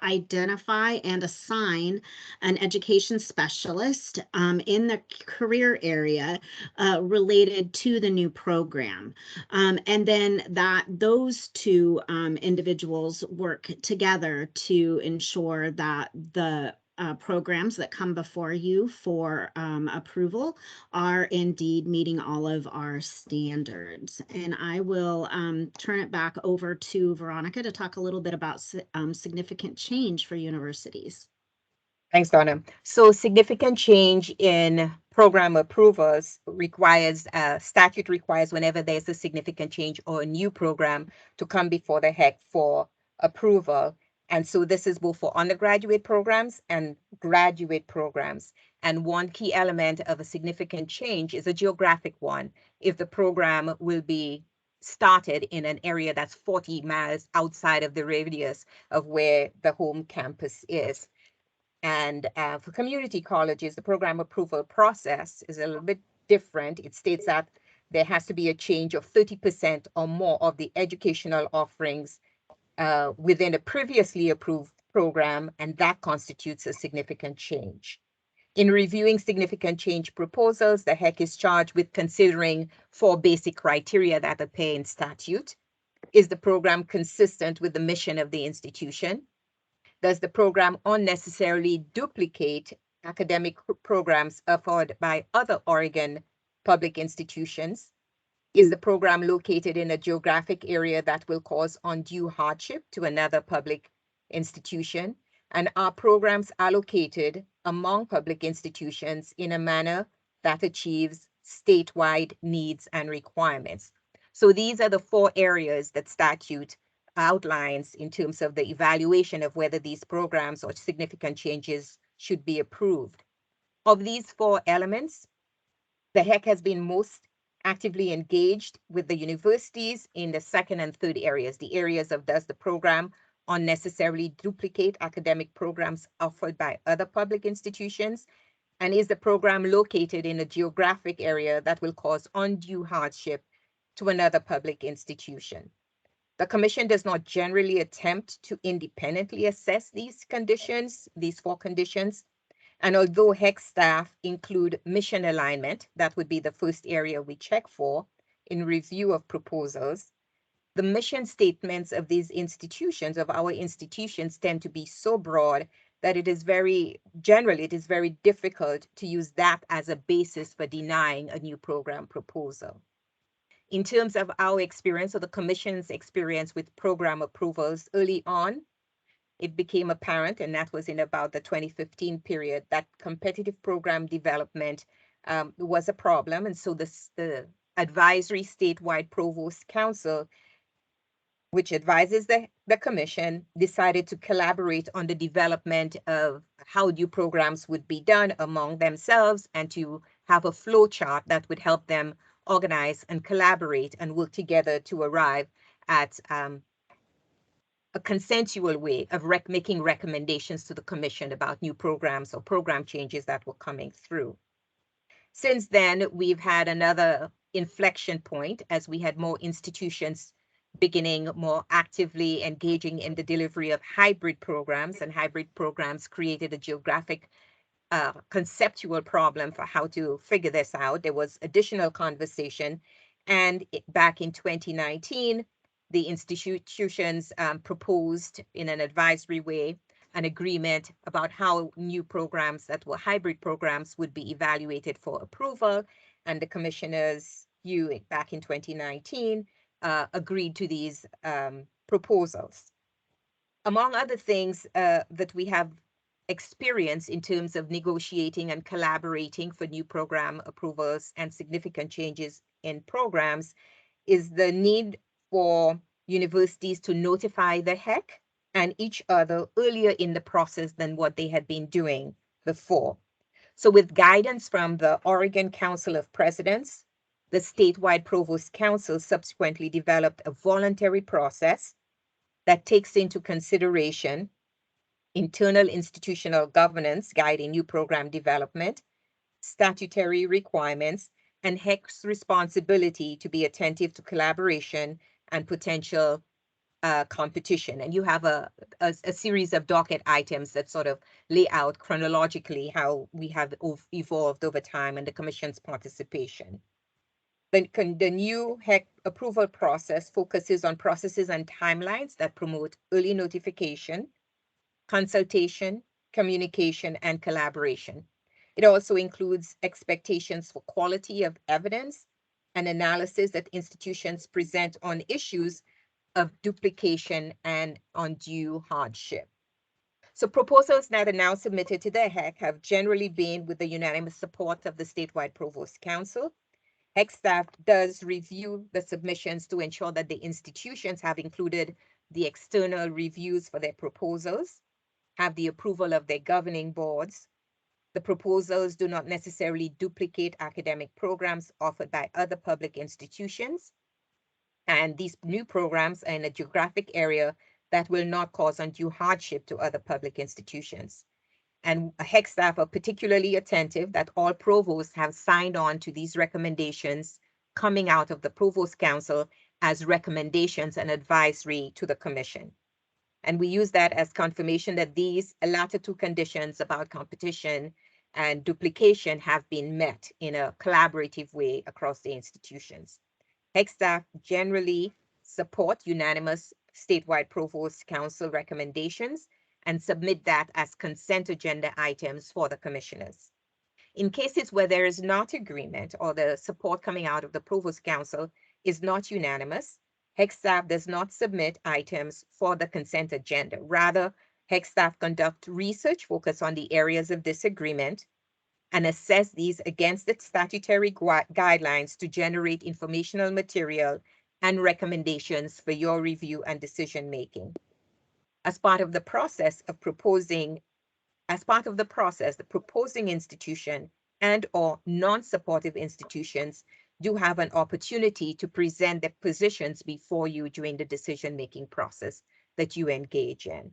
identify and assign an education specialist in the career area related to the new program. And then those two individuals work together to ensure that the programs that come before you for approval are indeed meeting all of our standards. And I will turn it back over to Veronica to talk a little bit about significant change for universities. Thanks, Donna. So significant change in program approvals requires, statute requires whenever there's a significant change or a new program to come before the HECC for approval. And so this is both for undergraduate programs and graduate programs. And one key element of a significant change is a geographic one. If the program will be started in an area that's 40 miles outside of the radius of where the home campus is. And for community colleges, the program approval process is a little bit different. It states that there has to be a change of 30% or more of the educational offerings within a previously approved program, and that constitutes a significant change. In reviewing significant change proposals, the HECC is charged with considering 4 basic criteria that appear in statute. Is the program consistent with the mission of the institution? Does the program unnecessarily duplicate academic programs offered by other Oregon public institutions? Is the program located in a geographic area that will cause undue hardship to another public institution? And are programs allocated among public institutions in a manner that achieves statewide needs and requirements? So these are the 4 areas that statute outlines in terms of the evaluation of whether these programs or significant changes should be approved. Of these 4 elements, the HECC has been most actively engaged with the universities in the 2nd and 3rd areas, the areas of does the program unnecessarily duplicate academic programs offered by other public institutions, and is the program located in a geographic area that will cause undue hardship to another public institution. The Commission does not generally attempt to independently assess these conditions, these 4 conditions. And although HECC staff include mission alignment, that would be the first area we check for in review of proposals, the mission statements of these institutions, of our institutions, tend to be so broad that it is very difficult to use that as a basis for denying a new program proposal. In terms of our experience, or the Commission's experience with program approvals early on, it became apparent, and that was in about the 2015 period, that competitive program development was a problem. And so the advisory statewide provost council, which advises the Commission, decided to collaborate on the development of how new programs would be done among themselves and to have a flow chart that would help them organize and collaborate and work together to arrive at a consensual way of making recommendations to the Commission about new programs or program changes that were coming through. Since then, we've had another inflection point as we had more institutions beginning more actively engaging in the delivery of hybrid programs, and hybrid programs created a geographic conceptual problem for how to figure this out. There was additional conversation, and back in 2019, the institutions proposed in an advisory way an agreement about how new programs that were hybrid programs would be evaluated for approval, and the commissioners you back in 2019 agreed to these proposals. Among other things that we have experience in terms of negotiating and collaborating for new program approvals and significant changes in programs is the need for universities to notify the HECC and each other earlier in the process than what they had been doing before. So with guidance from the Oregon Council of Presidents, the statewide Provost Council subsequently developed a voluntary process that takes into consideration internal institutional governance guiding new program development, statutory requirements, and HECC's responsibility to be attentive to collaboration and potential competition. And you have a series of docket items that sort of lay out chronologically how we have evolved over time and the Commission's participation. The new HECC approval process focuses on processes and timelines that promote early notification, consultation, communication, and collaboration. It also includes expectations for quality of evidence and analysis that institutions present on issues of duplication and undue hardship. So proposals that are now submitted to the HECC have generally been with the unanimous support of the statewide Provost Council. HECC staff does review the submissions to ensure that the institutions have included the external reviews for their proposals, have the approval of their governing boards. The proposals do not necessarily duplicate academic programs offered by other public institutions. And these new programs are in a geographic area that will not cause undue hardship to other public institutions. And HECC staff are particularly attentive that all provosts have signed on to these recommendations coming out of the Provost Council as recommendations and advisory to the Commission. And we use that as confirmation that these latter two conditions about competition and duplication have been met in a collaborative way across the institutions. HECC staff generally support unanimous statewide Provost Council recommendations and submit that as consent agenda items for the commissioners. In cases where there is not agreement or the support coming out of the Provost Council is not unanimous, HECC staff does not submit items for the consent agenda. Rather, HECC staff conduct research focused on the areas of disagreement and assess these against the statutory guidelines to generate informational material and recommendations for your review and decision making. As part of the process, the proposing institution and or non-supportive institutions do have an opportunity to present their positions before you during the decision-making process that you engage in.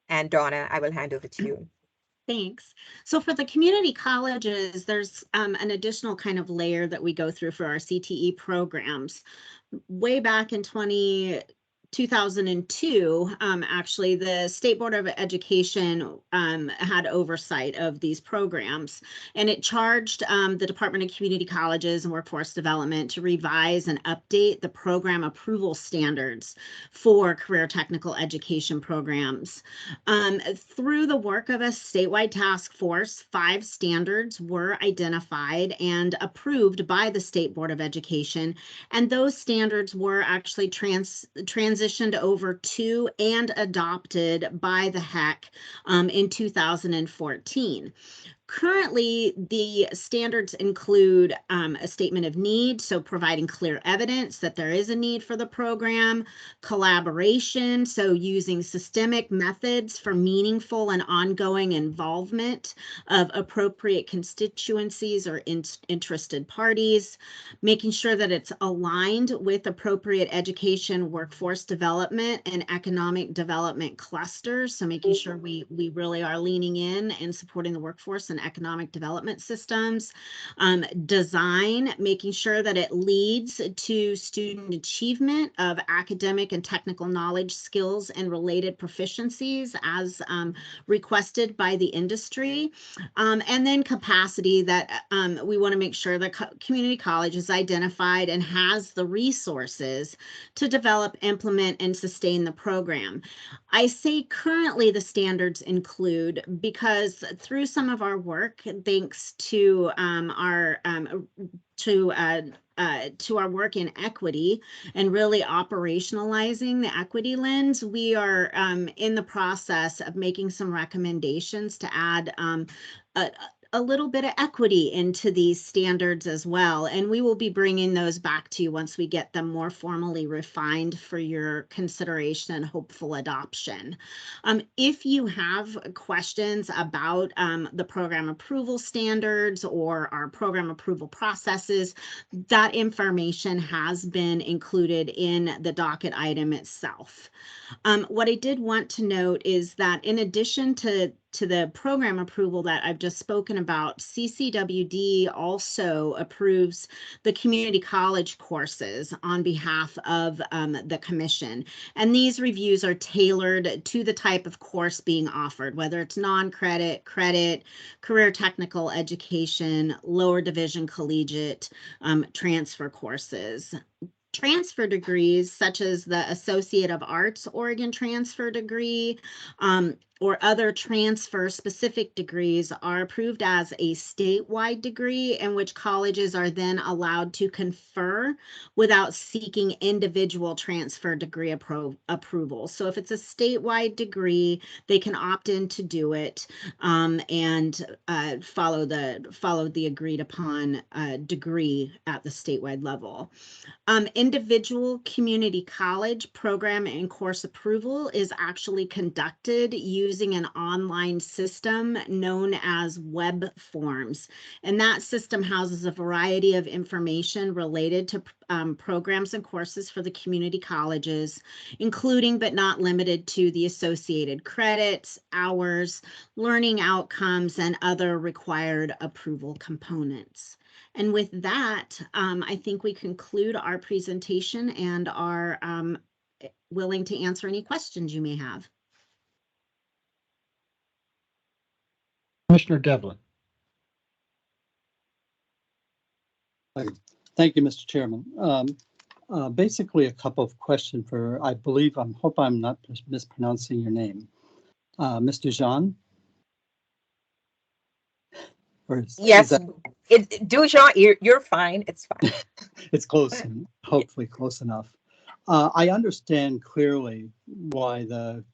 And Donna, I will hand over to you. Thanks. So for the community colleges, there's an additional kind of layer that we go through for our CTE programs. Way back in 2002, actually, the State Board of Education had oversight of these programs, and it charged the Department of Community Colleges and Workforce Development to revise and update the program approval standards for career technical education programs. Through the work of a statewide task force, 5 standards were identified and approved by the State Board of Education, and those standards were actually transitioned over to and adopted by the HECC in 2014. Currently, the standards include a statement of need, so providing clear evidence that there is a need for the program, collaboration, so using systemic methods for meaningful and ongoing involvement of appropriate constituencies or interested parties, making sure that it's aligned with appropriate education, workforce development, and economic development clusters, so making sure we really are leaning in and supporting the workforce and economic development systems. Design, making sure that it leads to student achievement of academic and technical knowledge, skills, and related proficiencies as requested by the industry. And then capacity, that we want to make sure that community college is identified and has the resources to develop, implement, and sustain the program. I say currently the standards include because through some of our work, thanks to work in equity and really operationalizing the equity lens, we are in the process of making some recommendations to add a little bit of equity into these standards as well. And we will be bringing those back to you once we get them more formally refined for your consideration and hopeful adoption. If you have questions about the program approval standards or our program approval processes, that information has been included in the docket item itself. What I did want to note is that in addition to the program approval that I've just spoken about, CCWD also approves the community college courses on behalf of the commission. And these reviews are tailored to the type of course being offered, whether it's non-credit, credit, career technical education, lower division collegiate, transfer courses. Transfer degrees, such as the Associate of Arts Oregon transfer degree, or other transfer specific degrees, are approved as a statewide degree in which colleges are then allowed to confer without seeking individual transfer degree approval. So if it's a statewide degree, they can opt in to do it and follow the agreed upon degree at the statewide level. Individual community college program and course approval is actually conducted using an online system known as Web Forms. And that system houses a variety of information related to programs and courses for the community colleges, including but not limited to the associated credits, hours, learning outcomes, and other required approval components. And with that, I think we conclude our presentation and are willing to answer any questions you may have. Commissioner Devlin. Thank you, Mr. Chairman. Basically, a couple of questions for, I hope I'm not mispronouncing your name. Mr. Jean? Yes, Dujon, you're fine. It's fine. It's close, and hopefully close enough. I understand clearly why the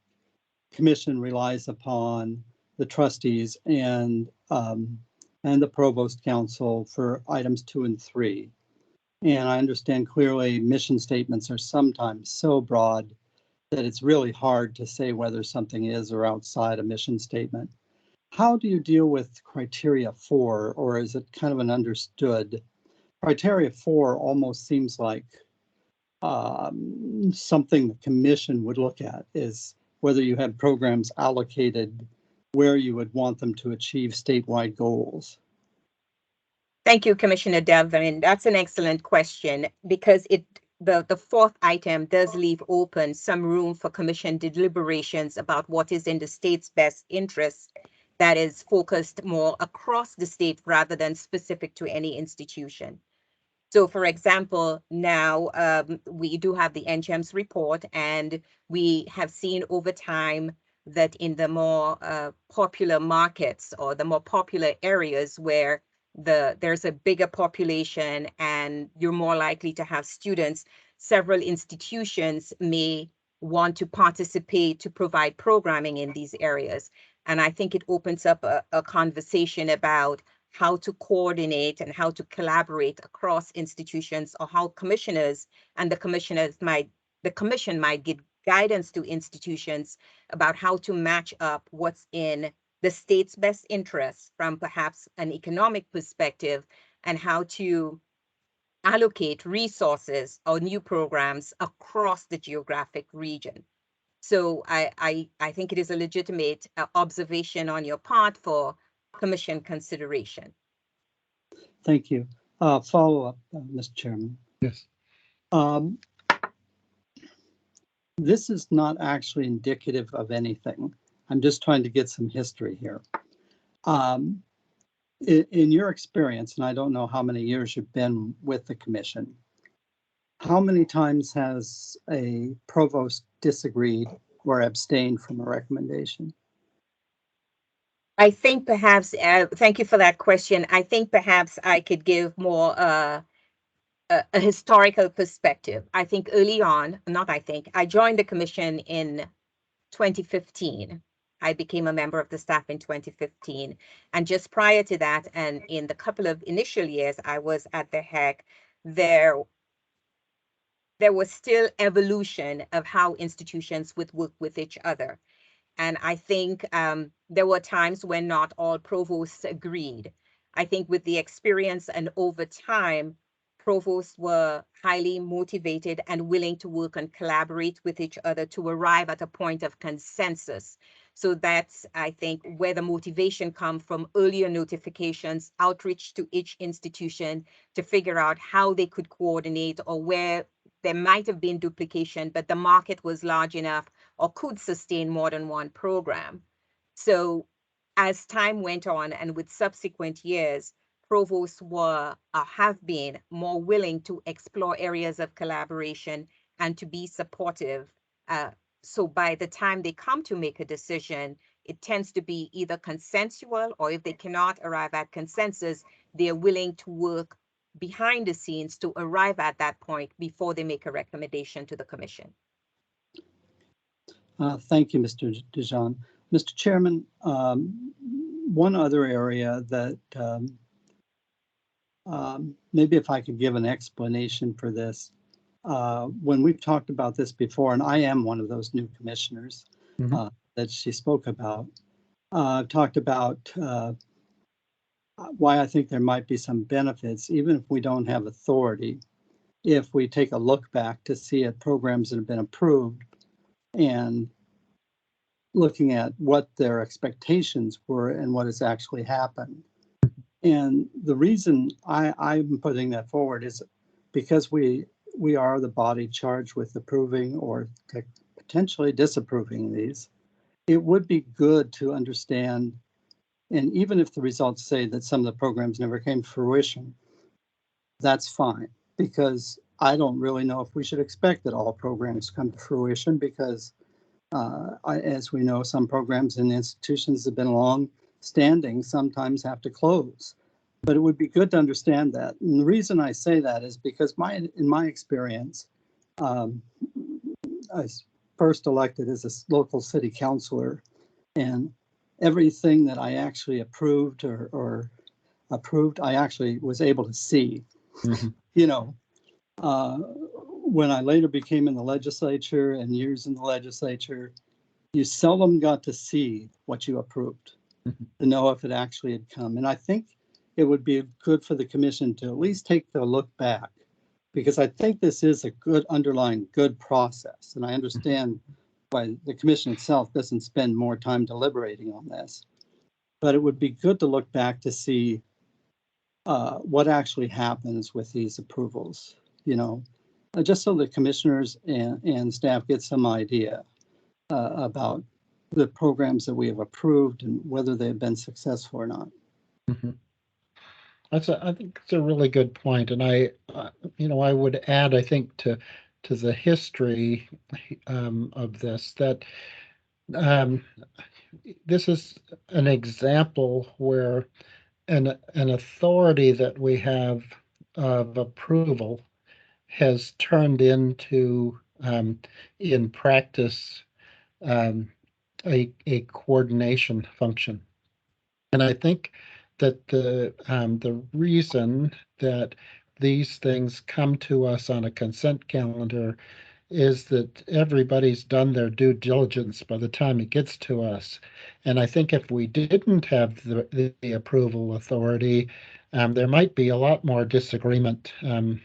commission relies upon the trustees and the provost council for items 2 and 3. And I understand clearly mission statements are sometimes so broad that it's really hard to say whether something is or outside a mission statement. How do you deal with criteria 4, or is it kind of an understood? Criteria 4 almost seems like something the commission would look at, is whether you have programs allocated where you would want them to achieve statewide goals. Thank you, Commissioner Devlin. That's an excellent question, because the fourth item does leave open some room for commission deliberations about what is in the state's best interest, that is focused more across the state rather than specific to any institution. So, for example, now we do have the NCHEMS report, and we have seen over time that in the more popular markets or the more popular areas where there's a bigger population and you're more likely to have students, several institutions may want to participate to provide programming in these areas. And I think it opens up a conversation about how to coordinate and how to collaborate across institutions, or how commissioners and the commission might give guidance to institutions about how to match up what's in the state's best interests from perhaps an economic perspective, and how to allocate resources or new programs across the geographic region. So I think it is a legitimate observation on your part for commission consideration. Thank you. Follow up, Mr. Chairman. Yes. This is not actually indicative of anything. I'm just trying to get some history here. In your experience, and I don't know how many years you've been with the commission, how many times has a provost disagreed or abstained from a recommendation? I think perhaps, thank you for that question. I think perhaps I could give more a historical perspective. I think early on, not I think, I joined the commission in 2015. I became a member of the staff in 2015. And just prior to that, and in the couple of initial years I was at the HEC, there was still evolution of how institutions would work with each other. And I think there were times when not all provosts agreed. I think with the experience and over time, provosts were highly motivated and willing to work and collaborate with each other to arrive at a point of consensus. So that's, I think, where the motivation comes from: earlier notifications, outreach to each institution to figure out how they could coordinate, or where there might have been duplication, but the market was large enough or could sustain more than one program. So as time went on and with subsequent years, provosts were or have been more willing to explore areas of collaboration and to be supportive. So by the time they come to make a decision, it tends to be either consensual, or if they cannot arrive at consensus, they are willing to work behind the scenes to arrive at that point before they make a recommendation to the commission. Thank you, Mr. Dijon. Mr. Chairman, one other area that maybe if I could give an explanation for this. When we've talked about this before, and I am one of those new commissioners that she spoke about, talked about why I think there might be some benefits, even if we don't have authority, if we take a look back to see at programs that have been approved and looking at what their expectations were and what has actually happened. And the reason I'm putting that forward is because we are the body charged with approving or potentially disapproving these. It would be good to understand, and even if the results say that some of the programs never came to fruition, that's fine, because I don't really know if we should expect that all programs come to fruition, because as we know, some programs and institutions have been long standing, sometimes have to close. But it would be good to understand that. And the reason I say that is because in my experience, I was first elected as a local city councilor, and everything that I actually approved or approved, I actually was able to see. You know, when I later became in the legislature and years in the legislature, you seldom got to see what you approved to know if it actually had come. And I think it would be good for the commission to at least take a look back, because I think this is a good underlying good process. And I understand why the commission itself doesn't spend more time deliberating on this, but it would be good to look back to see what actually happens with these approvals, you know, just so the commissioners and staff get some idea about the programs that we have approved and whether they've been successful or not. I think it's a really good point, and I would add, I think, to the history of this, that this is an example where an authority that we have of approval has turned into, in practice, a coordination function. And I think that the reason that these things come to us on a consent calendar is that everybody's done their due diligence by the time it gets to us. And I think if we didn't have the approval authority, there might be a lot more disagreement. And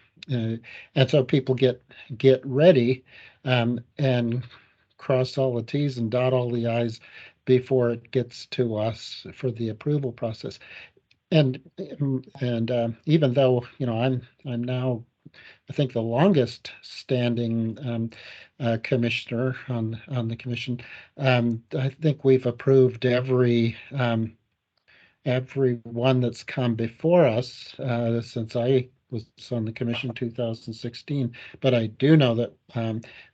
so people get ready and cross all the T's and dot all the I's before it gets to us for the approval process. And even though, I'm now, I think, the longest standing commissioner on the commission, I think we've approved every one that's come before us since I was on the commission in 2016. But I do know that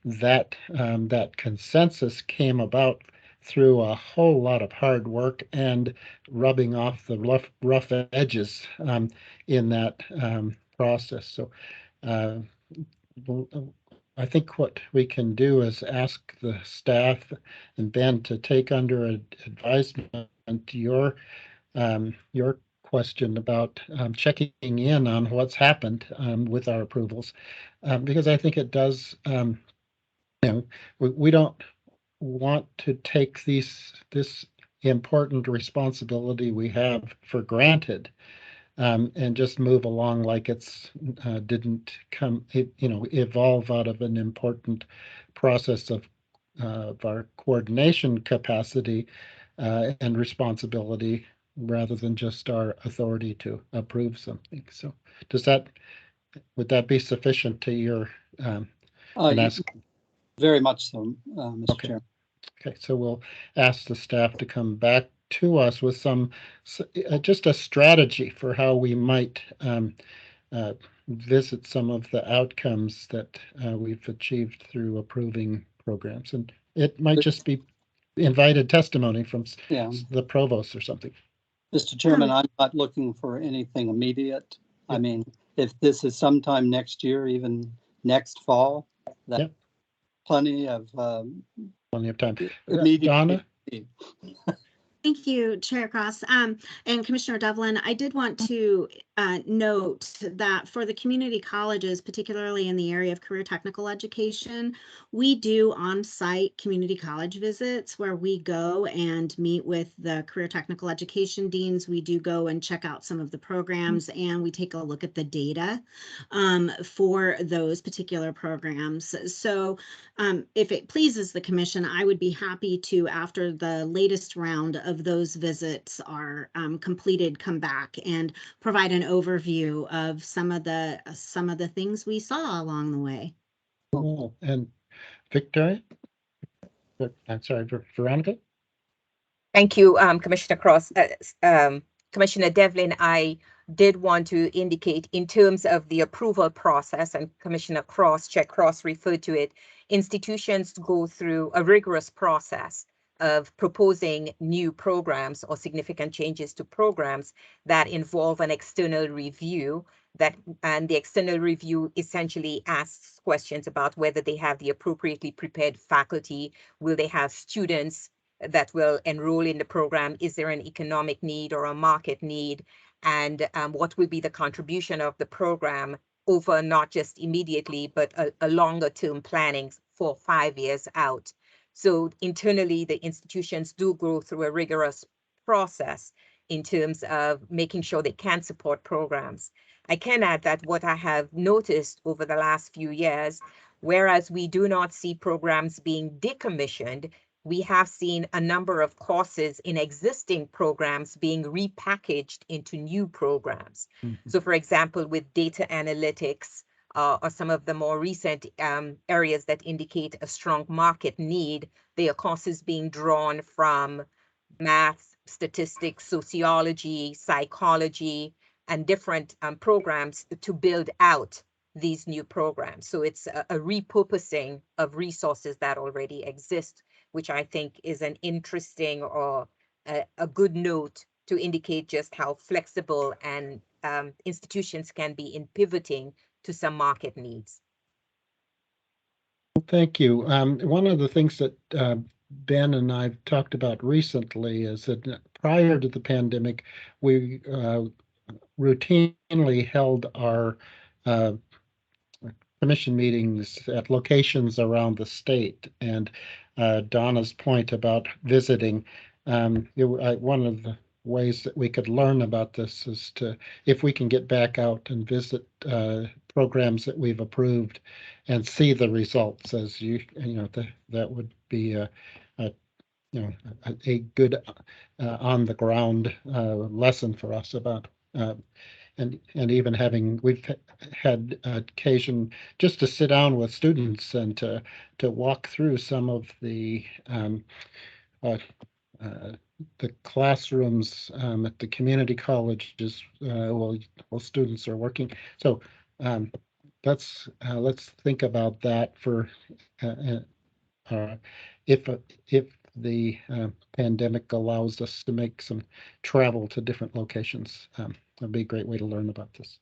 that consensus came about through a whole lot of hard work and rubbing off the rough edges in that process. So I think what we can do is ask the staff and Ben to take under advisement your question about checking in on what's happened with our approvals, because I think it does. We don't want to take this important responsibility we have for granted, and just move along like it's didn't evolve out of an important process of our coordination capacity and responsibility, rather than just our authority to approve something. So would that be sufficient to your ask? Very much so, Mr. Okay. Chair. Okay, so we'll ask the staff to come back to us with just a strategy for how we might visit some of the outcomes that we've achieved through approving programs. And it might just be invited testimony from the provost or something. Mr. Chairman, I'm not looking for anything immediate. I mean, if this is sometime next year, even next fall, that's plenty of time. Donna? Thank you, Chair Cross. And Commissioner Devlin, I did want to note that for the community colleges, particularly in the area of career technical education, we do on-site community college visits where we go and meet with the career technical education deans. We do go and check out some of the programs, and we take a look at the data for those particular programs. So if it pleases the commission, I would be happy to, after the latest round of those visits are completed, come back and provide an overview of some of the things we saw along the way. Cool. And Victoria? I'm sorry, Veronica? Thank you, Commissioner Cross. Commissioner Devlin, I did want to indicate in terms of the approval process, and Commissioner Chair Cross referred to it, institutions go through a rigorous process of proposing new programs or significant changes to programs that involve an external review, and the external review essentially asks questions about whether they have the appropriately prepared faculty, will they have students that will enroll in the program, is there an economic need or a market need, and what will be the contribution of the program over not just immediately, but a longer term planning for 5 years out. So internally, the institutions do go through a rigorous process in terms of making sure they can support programs. I can add that what I have noticed over the last few years, whereas we do not see programs being decommissioned, we have seen a number of courses in existing programs being repackaged into new programs. So for example, with data analytics, or some of the more recent areas that indicate a strong market need, there are courses being drawn from math, statistics, sociology, psychology, and different programs to build out these new programs. So it's a repurposing of resources that already exist, which I think is an interesting or a good note to indicate just how flexible and institutions can be in pivoting to some market needs. Thank you. One of the things that Ben and I've talked about recently is that prior to the pandemic, we routinely held our commission meetings at locations around the state. And Donna's point about visiting, one of the ways that we could learn about this is if we can get back out and visit programs that we've approved and see the results, as that would be a good on the ground lesson for us about and even we've had occasion just to sit down with students and to walk through some of the classrooms at the community colleges while students are working. So let's think about that for if the pandemic allows us to make some travel to different locations. That'd be a great way to learn about this.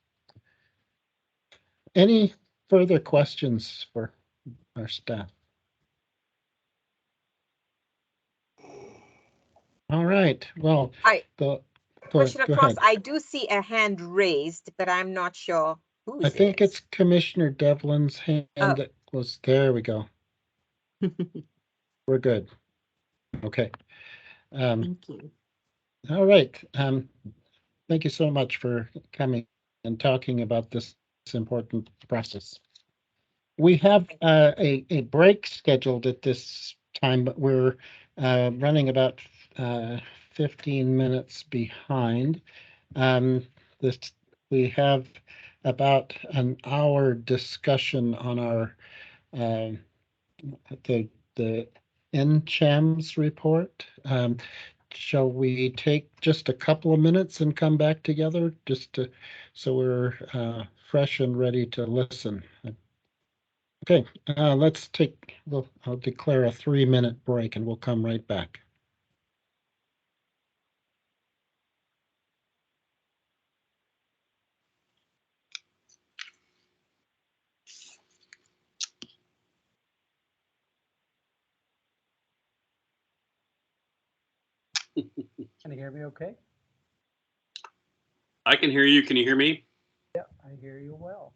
Any further questions for our staff? All right, well, I, go Commissioner Cross, ahead. I do see a hand raised, but I'm not sure whose I think it is. it's Commissioner Devlin's hand Oh. that was, there we go. We're good. Okay. Thank you. All right. Thank you so much for coming and talking about this important process. We have a break scheduled at this time, but we're running about 15 minutes behind. This, we have about an hour discussion on our the NCHAMS report. Shall we take just a couple of minutes and come back together just to, so we're fresh and ready to listen? Okay, let's take, I'll declare a 3-minute break and we'll come right back. Can you hear me okay? I can hear you. Can you hear me? Yeah, I hear you well.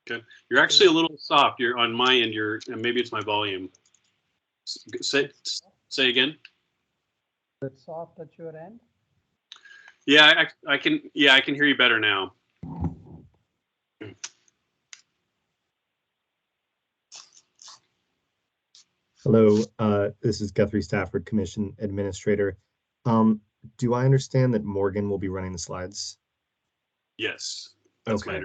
Good. You're actually a little soft. You're on my end. And maybe it's my volume. Say again. Is it soft at your end? Yeah, I can. Yeah, I can hear you better now. Hello, this is Guthrie Stafford, Commission Administrator. Do I understand that Morgan will be running the slides? Yes. That's okay.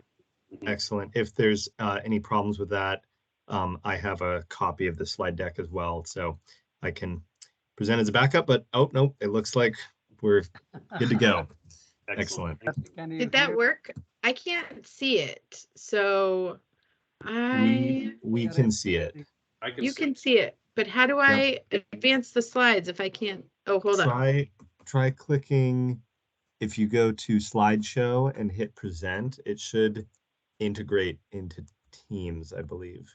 Excellent. If there's any problems with that, I have a copy of the slide deck as well, so I can present as a backup, but oh, no, it looks like we're good to go. Excellent. Did that work? I can't see it, so we can see it. You can see it, but how do I advance the slides if I can't? Oh, hold on. Try clicking. If you go to slideshow and hit present, it should integrate into Teams, I believe.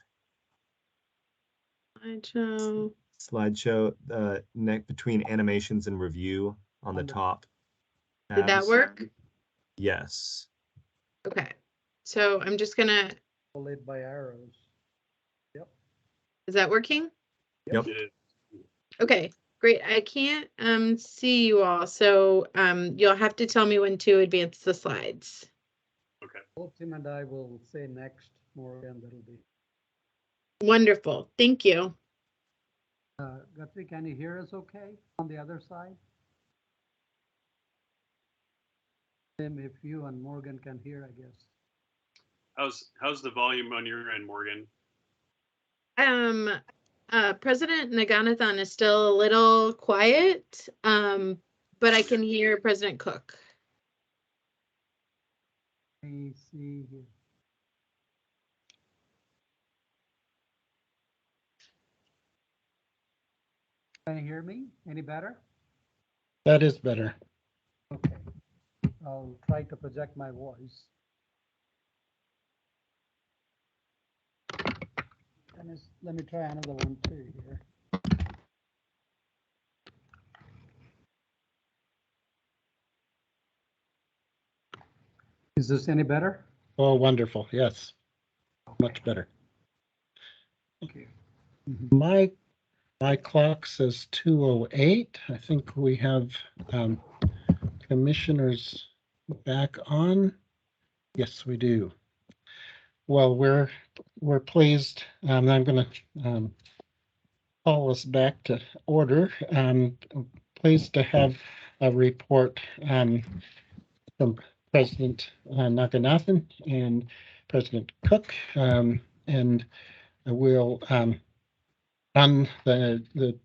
Slideshow, neck between animations and review on the top. Did that work? Yes. Okay, so I'm just gonna. Led by arrows. Yep. Is that working? Yep. Okay, great. I can't see you all, so you'll have to tell me when to advance the slides. Okay. Both Tim and I will say next, Morgan, that'll be. Wonderful. Thank you. Guthrie, can you hear us okay on the other side? Tim, if you and Morgan can hear, I guess. How's the volume on your end, Morgan? President Naganathan is still a little quiet, but I can hear President Cook. Let me see here. Can you hear me? Any better? That is better. Okay. I'll try to project my voice. And let me try another one too here. Is this any better? Oh, wonderful. Yes. Much better. Okay. My clock says 2:08. I think we have commissioners back on. Yes, we do. Well, we're pleased. I'm going to call us back to order. I'm pleased to have a report from President Naganathan and President Cook, and we'll on the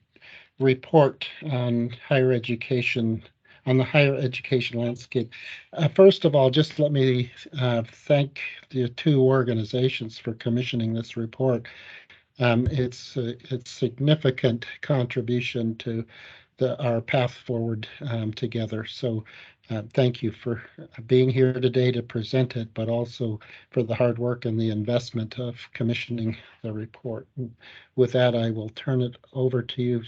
report on higher education, on the higher education landscape. First of all, just let me thank the two organizations for commissioning this report. It's a significant contribution to our path forward together. So Thank you for being here today to present it, but also for the hard work and the investment of commissioning the report. And with that, I will turn it over to you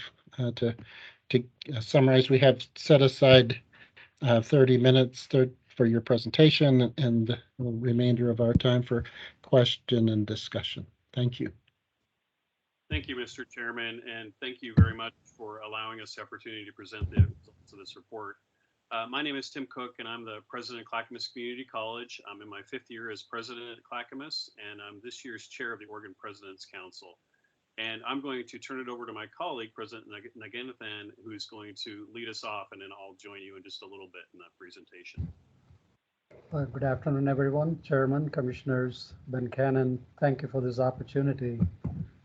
to summarize. We have set aside 30 minutes for your presentation and the remainder of our time for question and discussion. Thank you. Thank you, Mr. Chairman, and thank you very much for allowing us the opportunity to present the results of this report. My name is Tim Cook, and I'm the president of Clackamas Community College. I'm in my 5th year as president at Clackamas, and I'm this year's chair of the Oregon President's Council. And I'm going to turn it over to my colleague, President Naganathan, who's going to lead us off, and then I'll join you in just a little bit in the presentation. Good afternoon, everyone. Chairman, Commissioners, Ben Cannon, thank you for this opportunity.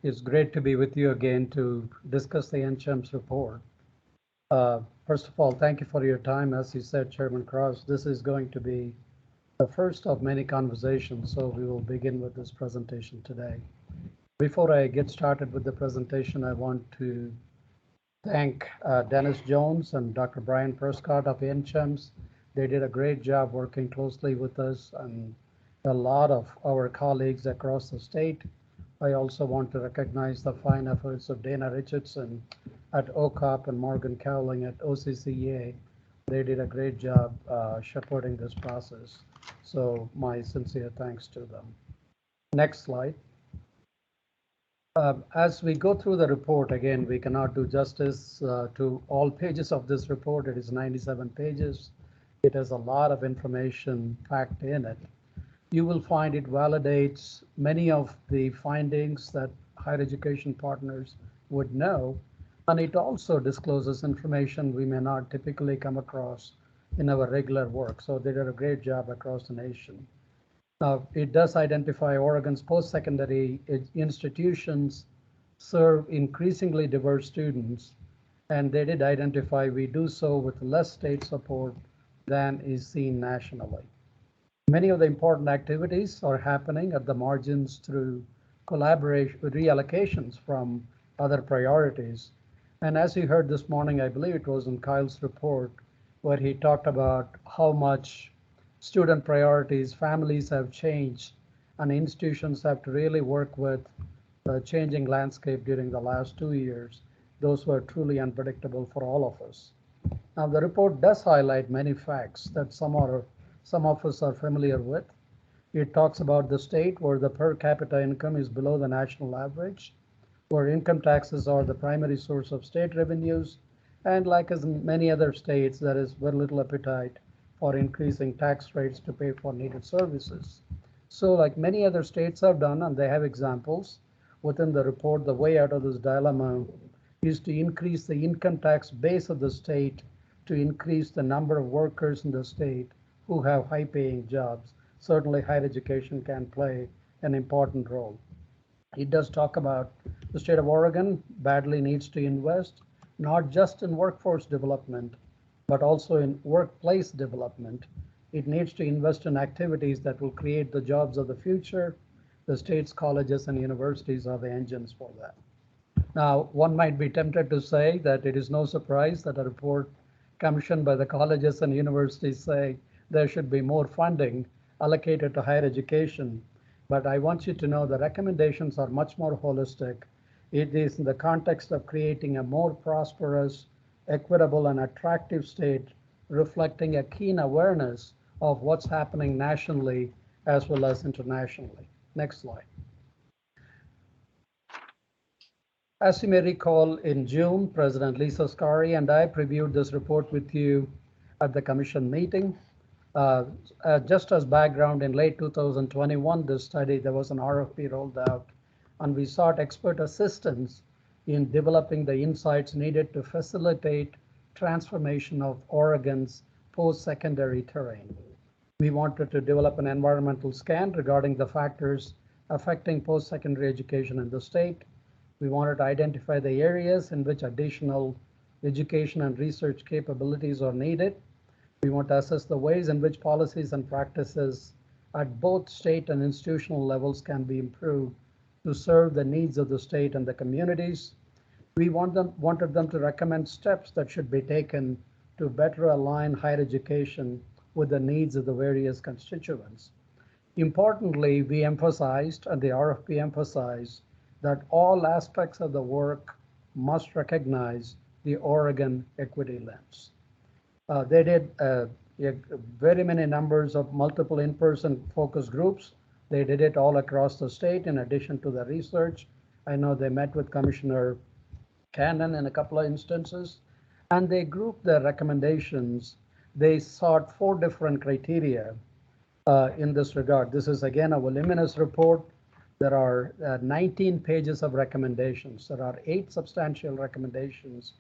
It's great to be with you again to discuss the NCHEMS report. First of all, thank you for your time. As you said, Chairman Cross, this is going to be the first of many conversations, so we will begin with this presentation today. Before I get started with the presentation, I want to thank Dennis Jones and Dr. Brian Prescott of NCHEMS. They did a great job working closely with us and a lot of our colleagues across the state. I also want to recognize the fine efforts of Dana Richardson at OCOP and Morgan Cowling at OCCA. They did a great job shepherding this process. So my sincere thanks to them. Next slide. As we go through the report, again, we cannot do justice to all pages of this report. It is 97 pages. It has a lot of information packed in it. You will find it validates many of the findings that higher education partners would know, and it also discloses information we may not typically come across in our regular work. So they did a great job across the nation. Now, it does identify Oregon's post-secondary institutions serve increasingly diverse students, and they did identify we do so with less state support than is seen nationally. Many of the important activities are happening at the margins through collaboration, reallocations from other priorities. And as you heard this morning, I believe it was in Kyle's report, where he talked about how much student priorities, families have changed, and institutions have to really work with the changing landscape during the last 2 years. Those were truly unpredictable for all of us. Now, the report does highlight many facts that some of us are familiar with. It talks about the state where the per capita income is below the national average, where income taxes are the primary source of state revenues, and like as in many other states, there is very little appetite for increasing tax rates to pay for needed services. So like many other states have done, and they have examples within the report, the way out of this dilemma is to increase the income tax base of the state to increase the number of workers in the state who have high-paying jobs. Certainly higher education can play an important role. It does talk about the state of Oregon badly needs to invest, not just in workforce development, but also in workplace development. It needs to invest in activities that will create the jobs of the future. The state's colleges and universities are the engines for that. Now, one might be tempted to say that it is no surprise that a report commissioned by the colleges and universities say there should be more funding allocated to higher education. But I want you to know the recommendations are much more holistic. It is in the context of creating a more prosperous, equitable, and attractive state, reflecting a keen awareness of what's happening nationally as well as internationally. Next slide. As you may recall, in June, President Lisa Scari and I previewed this report with you at the commission meeting. Just as background, in late 2021, this study, there was an RFP rolled out, and we sought expert assistance in developing the insights needed to facilitate transformation of Oregon's post-secondary terrain. We wanted to develop an environmental scan regarding the factors affecting post-secondary education in the state. We wanted to identify the areas in which additional education and research capabilities are needed. We want to assess the ways in which policies and practices at both state and institutional levels can be improved to serve the needs of the state and the communities. We wanted them to recommend steps that should be taken to better align higher education with the needs of the various constituents. Importantly, we emphasized, and the RFP emphasized, that all aspects of the work must recognize the Oregon equity lens. They did very many numbers of multiple in-person focus groups. They did it all across the state in addition to the research. I know they met with Commissioner Cannon in a couple of instances, and they grouped their recommendations. They sought 4 different criteria in this regard. This is again a voluminous report. There are 19 pages of recommendations. There are 8 substantial recommendations,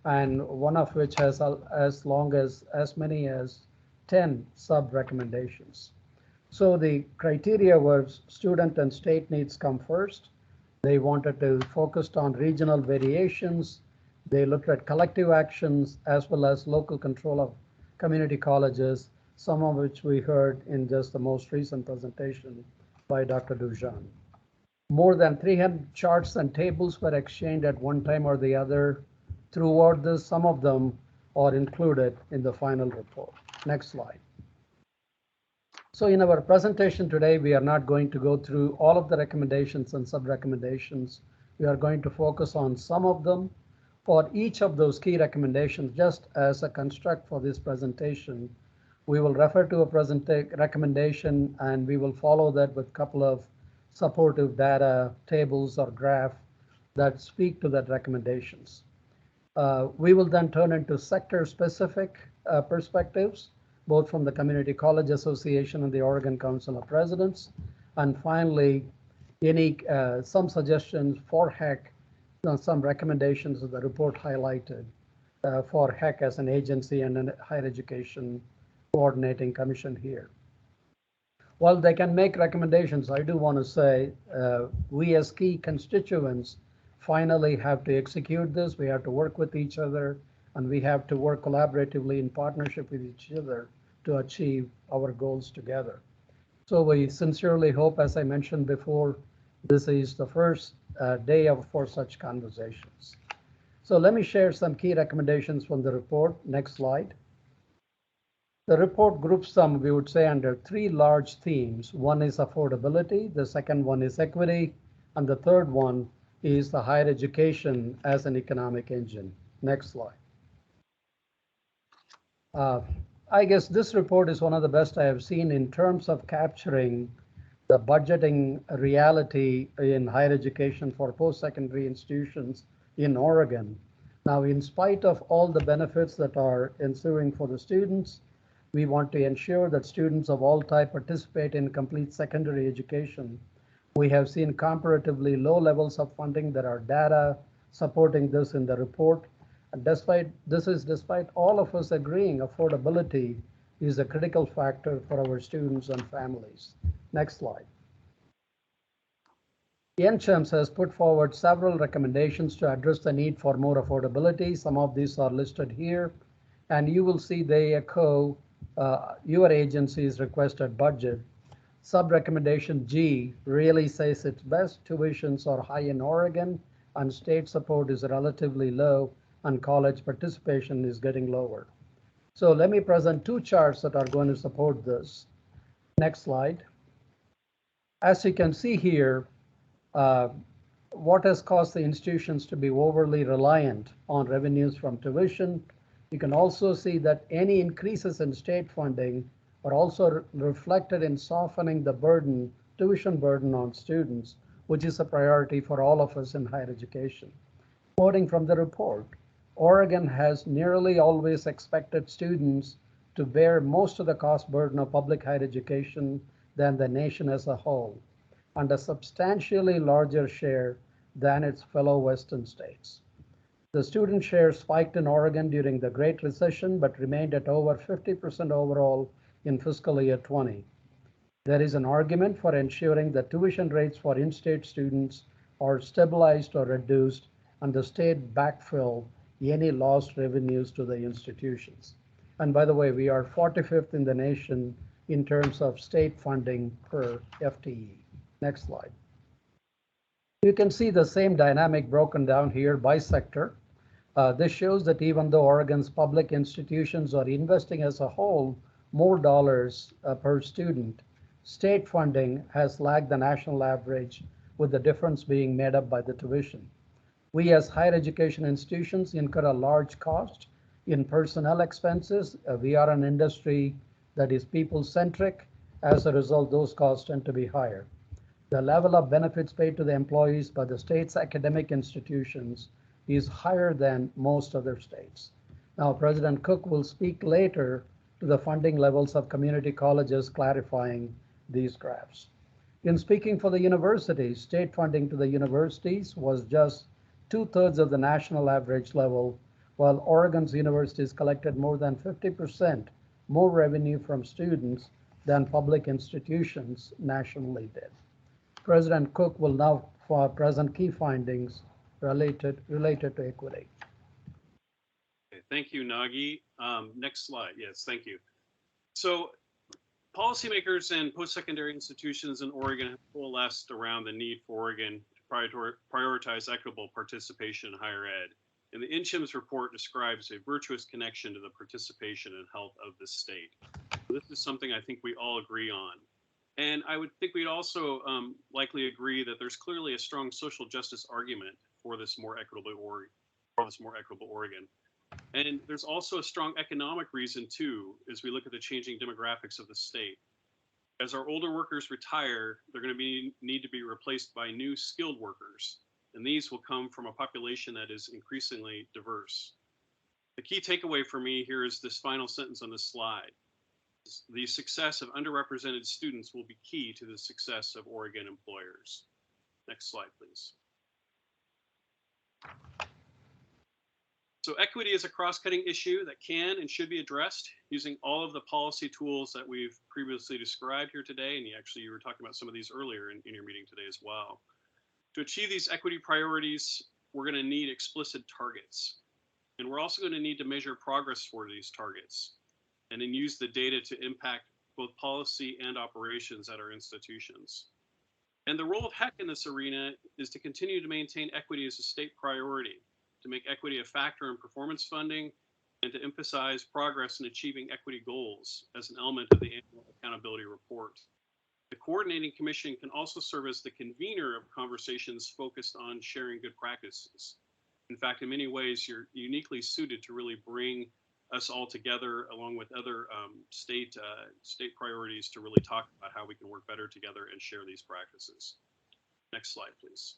and one of which has as many as 10 sub-recommendations. So the criteria was student and state needs come first. They wanted to focus on regional variations. They looked at collective actions as well as local control of community colleges, some of which we heard in just the most recent presentation by Dr. Dujan. More than 300 charts and tables were exchanged at one time or the other throughout this. Some of them are included in the final report. Next slide. So in our presentation today, we are not going to go through all of the recommendations and sub-recommendations. We are going to focus on some of them. For each of those key recommendations, just as a construct for this presentation, we will refer to a recommendation and we will follow that with a couple of supportive data tables or graph that speak to that recommendations. We will then turn into sector-specific perspectives, both from the Community College Association and the Oregon Council of Presidents. And finally, some suggestions for HECC, some recommendations of the report highlighted for HECC as an agency and a higher education coordinating commission here. While they can make recommendations, I do want to say we as key constituents finally have to execute this. We have to work with each other, and we have to work collaboratively in partnership with each other to achieve our goals together. So we sincerely hope, as I mentioned before, this is the first day for such conversations. So let me share some key recommendations from the report. Next slide. The report groups them, we would say, under 3 large themes. One is affordability, the second one is equity, and the third one is the higher education as an economic engine. Next slide. I guess this report is one of the best I have seen in terms of capturing the budgeting reality in higher education for post-secondary institutions in Oregon. Now, in spite of all the benefits that are ensuing for the students, we want to ensure that students of all types participate in complete secondary education. We have seen comparatively low levels of funding. There are data supporting this in the report. And despite all of us agreeing affordability is a critical factor for our students and families. Next slide. NCHEMS has put forward several recommendations to address the need for more affordability. Some of these are listed here, and you will see they echo your agency's requested budget. Sub-recommendation G really says it's best. Tuitions are high in Oregon, and state support is relatively low, and college participation is getting lower. So let me present 2 charts that are going to support this. Next slide. As you can see here, what has caused the institutions to be overly reliant on revenues from tuition. You can also see that any increases in state funding are also reflected in softening the burden, tuition burden on students, which is a priority for all of us in higher education. Quoting from the report, Oregon has nearly always expected students to bear most of the cost burden of public higher education than the nation as a whole, and a substantially larger share than its fellow Western states. The student share spiked in Oregon during the Great Recession, but remained at over 50% overall in fiscal year 20. There is an argument for ensuring that tuition rates for in-state students are stabilized or reduced, and the state backfill any lost revenues to the institutions. And by the way, we are 45th in the nation in terms of state funding per FTE. Next slide. You can see the same dynamic broken down here by sector. This shows that even though Oregon's public institutions are investing as a whole more dollars per student, state funding has lagged the national average, with the difference being made up by the tuition. We as higher education institutions incur a large cost in personnel expenses. We are an industry that is people-centric. As a result, those costs tend to be higher. The level of benefits paid to the employees by the state's academic institutions is higher than most other states. Now, President Cook will speak later to the funding levels of community colleges, clarifying these graphs. In speaking for the universities, state funding to the universities was just 2/3 of the national average level, while Oregon's universities collected more than 50% more revenue from students than public institutions nationally did. President Cook will now present key findings related to equity. Okay, thank you, Nagi. Next slide. Yes, thank you. So policymakers and post-secondary institutions in Oregon have coalesced around the need for Oregon to prioritize equitable participation in higher ed. And the NCHM's report describes a virtuous connection to the participation and health of the state. So this is something I think we all agree on. And I would think we'd also likely agree that there's clearly a strong social justice argument for this more equitable Oregon. And there's also a strong economic reason too, as we look at the changing demographics of the state. As our older workers retire, they're going to need to be replaced by new skilled workers. And these will come from a population that is increasingly diverse. The key takeaway for me here is this final sentence on this slide. The success of underrepresented students will be key to the success of Oregon employers. Next slide, please. So equity is a cross-cutting issue that can and should be addressed using all of the policy tools that we've previously described here today. And you were talking about some of these earlier in your meeting today as well. To achieve these equity priorities, we're going to need explicit targets. And we're also going to need to measure progress toward these targets, and then use the data to impact both policy and operations at our institutions. And the role of HECC in this arena is to continue to maintain equity as a state priority, to make equity a factor in performance funding, and to emphasize progress in achieving equity goals as an element of the annual accountability report. The coordinating commission can also serve as the convener of conversations focused on sharing good practices. In fact, in many ways, you're uniquely suited to really bring us all together along with other state priorities to really talk about how we can work better together and share these practices. Next slide, please.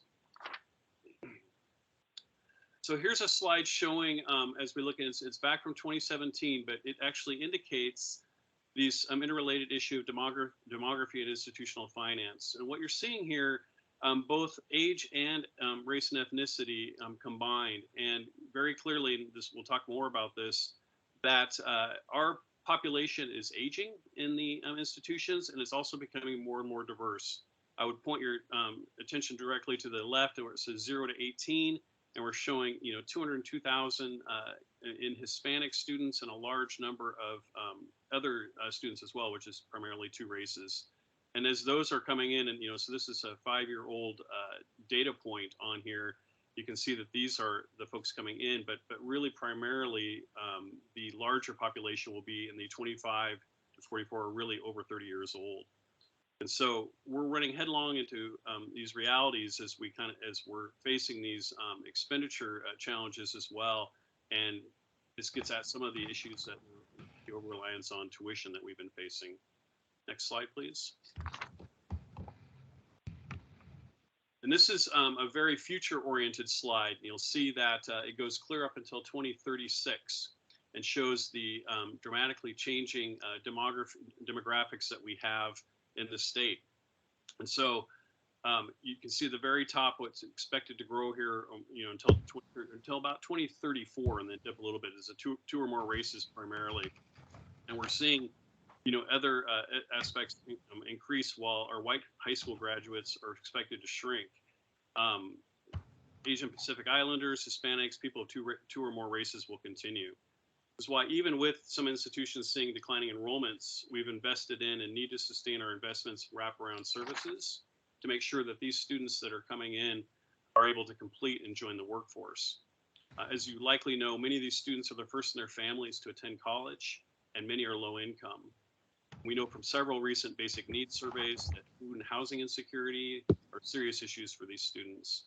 So here's a slide showing, as we look at it, it's back from 2017, but it actually indicates these interrelated issue of demography and institutional finance. And what you're seeing here, both age and race and ethnicity combined, and very clearly, and we'll talk more about this, that our population is aging in the institutions, and it's also becoming more and more diverse. I would point your attention directly to the left where it says 0 to 18, and we're showing 202,000 in Hispanic students and a large number of other students as well, which is primarily 2 races. And as those are coming in, and so this is a 5-year-old data point on here, you can see that these are the folks coming in, but really primarily the larger population will be in the 25 to 44, really over 30 years old. And so we're running headlong into these realities as we're facing these expenditure challenges as well. And this gets at some of the issues that the over-reliance on tuition that we've been facing. Next slide, please. And this is a very future-oriented slide. You'll see that it goes clear up until 2036 and shows the dramatically changing demographics that we have in the state. And so you can see the very top what's expected to grow here, until about 2034, and then dip a little bit. Is a two or more races primarily, and we're seeing other aspects increase while our white high school graduates are expected to shrink. Asian Pacific Islanders, Hispanics, people of two or more races will continue. That's why even with some institutions seeing declining enrollments, we've invested in and need to sustain our investments in wraparound services to make sure that these students that are coming in are able to complete and join the workforce. As you likely know, many of these students are the first in their families to attend college, and many are low income. We know from several recent basic needs surveys that food and housing insecurity are serious issues for these students.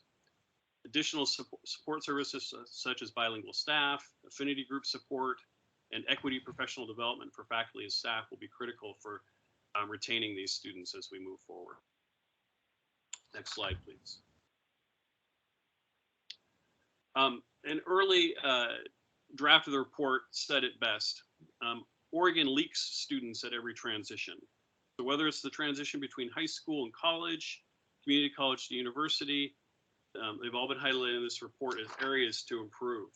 Additional support services such as bilingual staff, affinity group support, and equity professional development for faculty and staff will be critical for retaining these students as we move forward. Next slide, please. An early draft of the report said it best. Oregon leaks students at every transition. So whether it's the transition between high school and college, community college to university, they've all been highlighted in this report as areas to improve.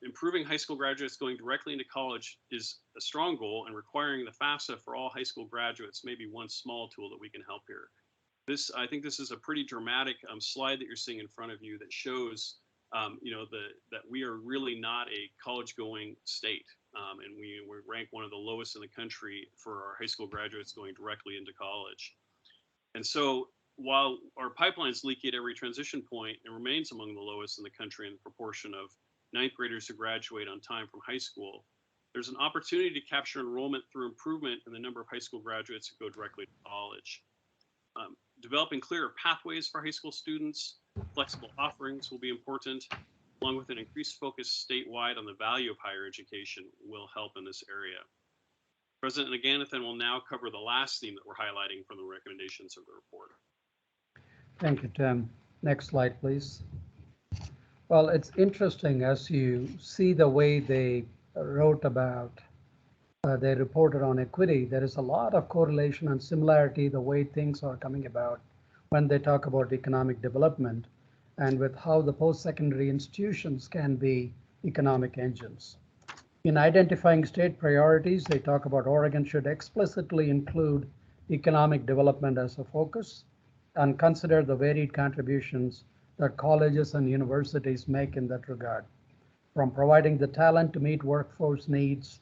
Improving high school graduates going directly into college is a strong goal, and requiring the FAFSA for all high school graduates may be one small tool that we can help here. I think this is a pretty dramatic slide that you're seeing in front of you that shows that we are really not a college-going state, and we rank one of the lowest in the country for our high school graduates going directly into college. And so while our pipeline's leaky at every transition point, it remains among the lowest in the country in the proportion of ninth graders who graduate on time from high school. There's an opportunity to capture enrollment through improvement in the number of high school graduates who go directly to college. Developing clearer pathways for high school students, flexible offerings will be important, along with an increased focus statewide on the value of higher education will help in this area. President Naganathan will now cover the last theme that we're highlighting from the recommendations of the report. Thank you, Tim. Next slide, please. Well, it's interesting as you see the way they wrote about, they reported on equity. There is a lot of correlation and similarity the way things are coming about when they talk about economic development and with how the post-secondary institutions can be economic engines. In identifying state priorities, they talk about Oregon should explicitly include economic development as a focus and consider the varied contributions that colleges and universities make in that regard, from providing the talent to meet workforce needs,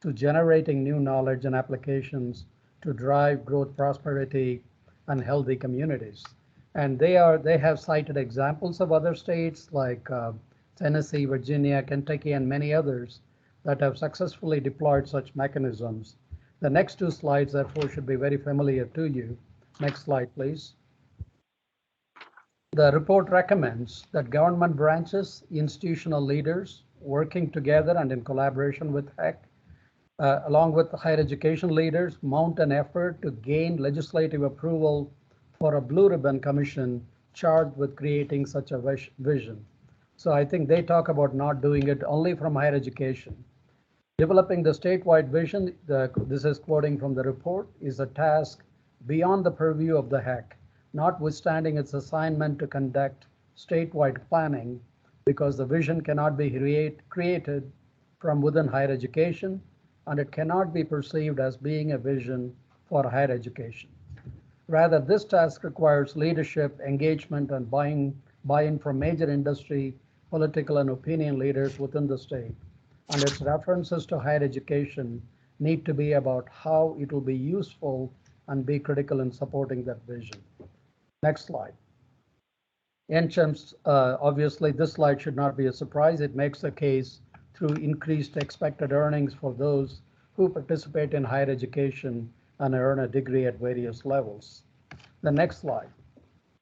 to generating new knowledge and applications to drive growth, prosperity, and healthy communities. And they have cited examples of other states like Tennessee, Virginia, Kentucky, and many others that have successfully deployed such mechanisms. The next two slides, therefore, should be very familiar to you. Next slide, please. The report recommends that government branches, institutional leaders, working together and in collaboration with HECC, along with the higher education leaders, mount an effort to gain legislative approval for a Blue Ribbon Commission charged with creating such a vision. So I think they talk about not doing it only from higher education. Developing the statewide vision, this is quoting from the report, is a task beyond the purview of the HECC, notwithstanding its assignment to conduct statewide planning, because the vision cannot be created from within higher education, and it cannot be perceived as being a vision for higher education. Rather, this task requires leadership, engagement, and buy-in from major industry, political, and opinion leaders within the state. And its references to higher education need to be about how it will be useful and be critical in supporting that vision. Next slide. NCHEMS, obviously this slide should not be a surprise. It makes the case through increased expected earnings for those who participate in higher education and earn a degree at various levels. The next slide.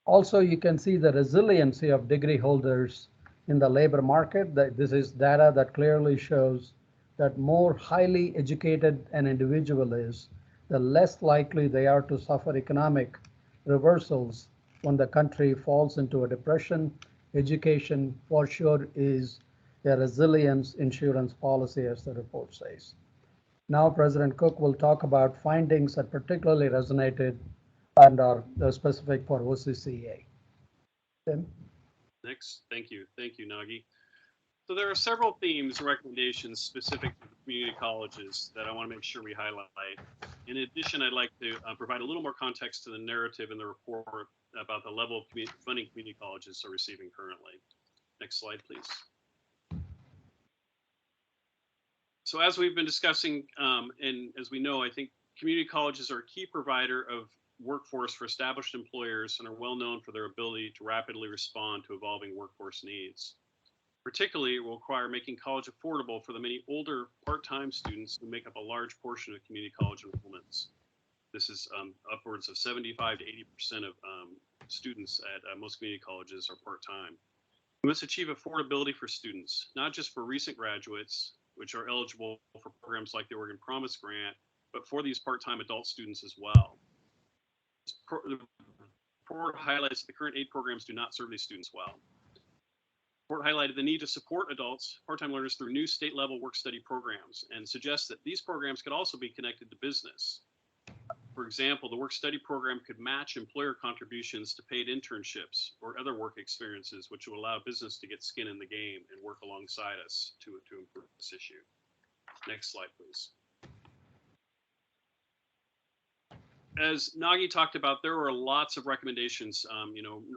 Also, you can see the resiliency of degree holders in the labor market. This is data that clearly shows that more highly educated an individual is, the less likely they are to suffer economic reversals when the country falls into a depression. Education, for sure, is a resilience insurance policy, as the report says. Now, President Cook will talk about findings that particularly resonated and are specific for OCCA. Tim? Next, thank you, Nagi. So there are several themes and recommendations specific to the community colleges that I want to make sure we highlight. In addition, I'd like to provide a little more context to the narrative in the report about the level of funding community colleges are receiving currently. Next slide, please. So as we've been discussing, and as we know, I think community colleges are a key provider of workforce for established employers and are well known for their ability to rapidly respond to evolving workforce needs. Particularly, it will require making college affordable for the many older part-time students who make up a large portion of community college enrollments. This is upwards of 75 to 80% of students at most community colleges are part-time. We must achieve affordability for students, not just for recent graduates, which are eligible for programs like the Oregon Promise Grant, but for these part-time adult students as well. The report highlights that the current aid programs do not serve these students well. The report highlighted the need to support adults, part-time learners through new state-level work-study programs and suggests that these programs could also be connected to business. For example, the work-study program could match employer contributions to paid internships or other work experiences, which will allow business to get skin in the game and work alongside us to improve this issue. Next slide, please. As Nagi talked about, there were lots of recommendations,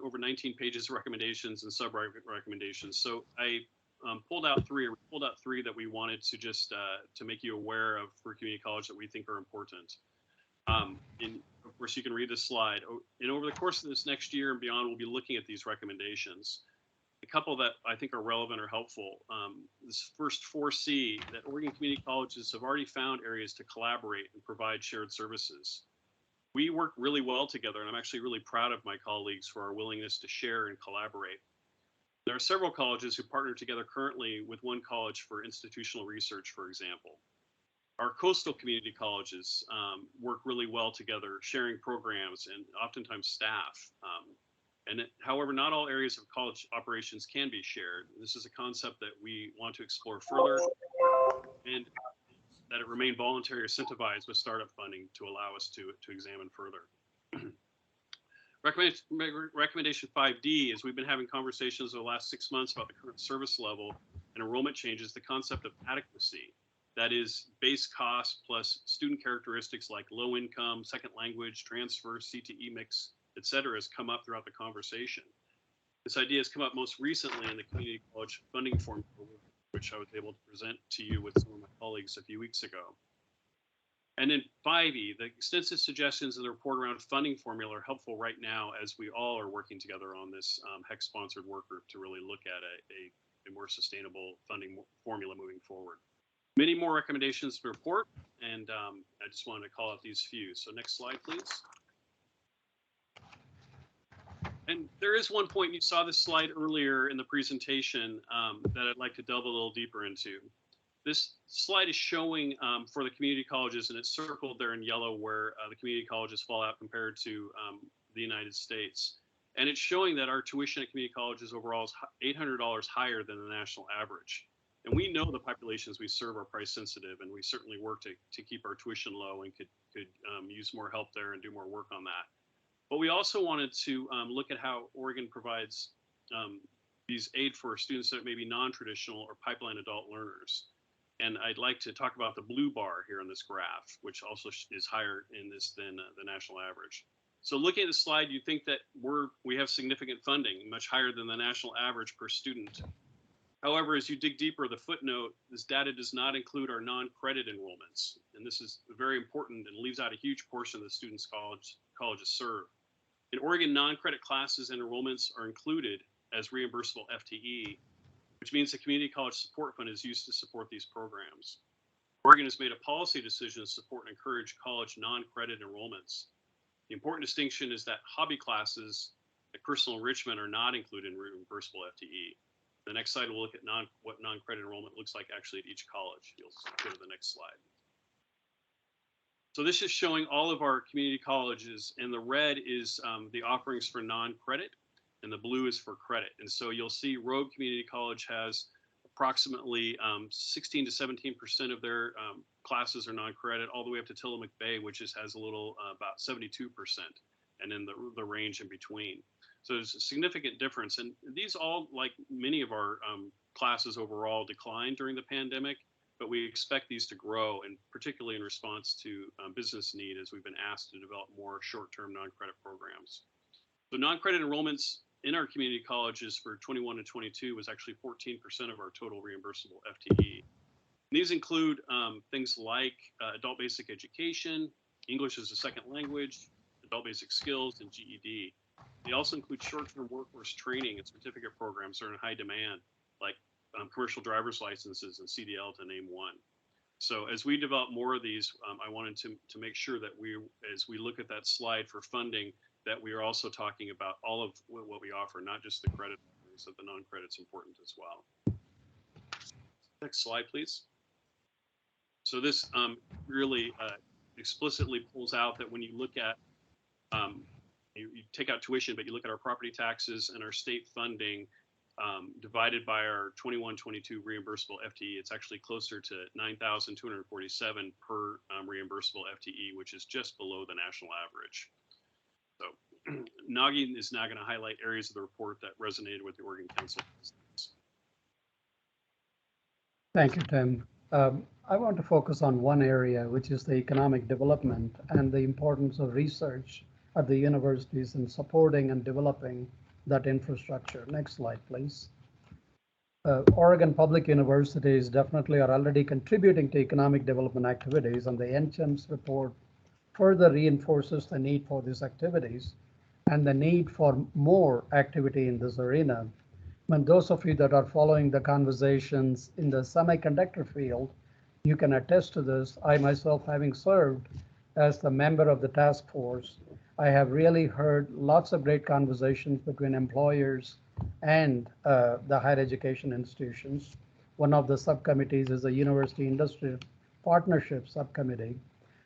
over 19 pages of recommendations and sub-recommendations. So I pulled out three that we wanted to just to make you aware of for community college that we think are important. Of course, you can read this slide. And over the course of this next year and beyond, we'll be looking at these recommendations. A couple that I think are relevant or helpful. This first 4C, that Oregon community colleges have already found areas to collaborate and provide shared services. We work really well together, and I'm actually really proud of my colleagues for our willingness to share and collaborate. There are several colleges who partner together currently with one college for institutional research, for example. Our coastal community colleges work really well together, sharing programs and oftentimes staff. However, not all areas of college operations can be shared. This is a concept that we want to explore further, and that it remain voluntary or incentivized with startup funding to allow us to examine further. Recommendation 5D is we've been having conversations over the last 6 months about the current service level and enrollment changes, the concept of adequacy. That is base cost plus student characteristics like low income, second language, transfer, CTE mix, et cetera, has come up throughout the conversation. This idea has come up most recently in the community college funding formula, which I was able to present to you with some of my colleagues a few weeks ago. And then 5E, the extensive suggestions in the report around funding formula are helpful right now as we all are working together on this HECC-sponsored work group to really look at a more sustainable funding formula moving forward. Many more recommendations to report, and I just wanted to call out these few. So next slide, please. And there is one point, you saw this slide earlier in the presentation that I'd like to delve a little deeper into. This slide is showing for the community colleges, and it's circled there in yellow where the community colleges fall out compared to the United States. And it's showing that our tuition at community colleges overall is $800 higher than the national average. And we know the populations we serve are price sensitive, and we certainly work to keep our tuition low and could use more help there and do more work on that. But we also wanted to look at how Oregon provides these aid for students that may be non-traditional or pipeline adult learners. And I'd like to talk about the blue bar here on this graph, which also is higher in this than the national average. So looking at the slide, you think that we have significant funding, much higher than the national average per student. However, as you dig deeper, the footnote, this data does not include our non-credit enrollments. And this is very important and leaves out a huge portion of the students colleges serve. In Oregon, non-credit classes and enrollments are included as reimbursable FTE, which means the Community College Support Fund is used to support these programs. Oregon has made a policy decision to support and encourage college non-credit enrollments. The important distinction is that hobby classes like personal enrichment are not included in reimbursable FTE. The next slide will look at what non-credit enrollment looks like actually at each college. You'll go to the next slide. So this is showing all of our community colleges, and the red is the offerings for non-credit, and the blue is for credit. And so you'll see Rogue Community College has approximately 16 to 17% of their classes are non-credit, all the way up to Tillamook Bay, which has a little about 72%, and then the range in between. So there's a significant difference. And these all, like many of our classes overall, declined during the pandemic, but we expect these to grow, and particularly in response to business need as we've been asked to develop more short-term non-credit programs. So non-credit enrollments in our community colleges for 21 to 22 was actually 14% of our total reimbursable FTE. And these include things like adult basic education, English as a second language, adult basic skills, and GED. They also include short-term workforce training and certificate programs that are in high demand, like commercial driver's licenses and CDL, to name one. So as we develop more of these, I wanted to make sure that as we look at that slide for funding, that we are also talking about all of what we offer, not just the credit, so the non-credit's important as well. Next slide, please. So this really explicitly pulls out that when you look at, you take out tuition, but you look at our property taxes and our state funding divided by our 21-22 reimbursable FTE, it's actually closer to 9,247 per reimbursable FTE, which is just below the national average. So Nagi is now going to highlight areas of the report that resonated with the Oregon Council. Thank you, Tim. I want to focus on one area, which is the economic development and the importance of research at the universities in supporting and developing that infrastructure. Next slide, please. Oregon public universities definitely are already contributing to economic development activities, and the NCHEMS report further reinforces the need for these activities and the need for more activity in this arena. When those of you that are following the conversations in the semiconductor field, you can attest to this. I myself, having served as the member of the task force, I have really heard lots of great conversations between employers and the higher education institutions. One of the subcommittees is the University Industry Partnership Subcommittee.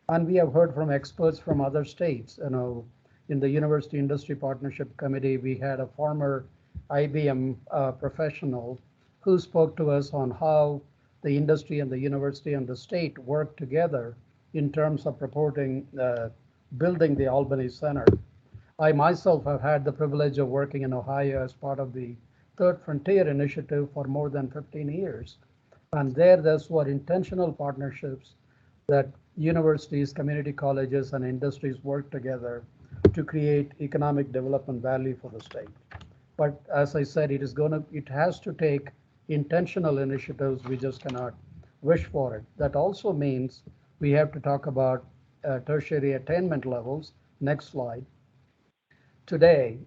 And we have heard from experts from other states. You know, in the University Industry Partnership Committee, we had a former IBM professional who spoke to us on how the industry and the university and the state work together in terms of purporting building the Albany Center. I myself have had the privilege of working in Ohio as part of the Third Frontier Initiative for more than 15 years. And those were intentional partnerships that universities, community colleges, and industries work together to create economic development value for the state. But as I said, it has to take intentional initiatives. We just cannot wish for it. That also means we have to talk about tertiary attainment levels. Next slide. Today,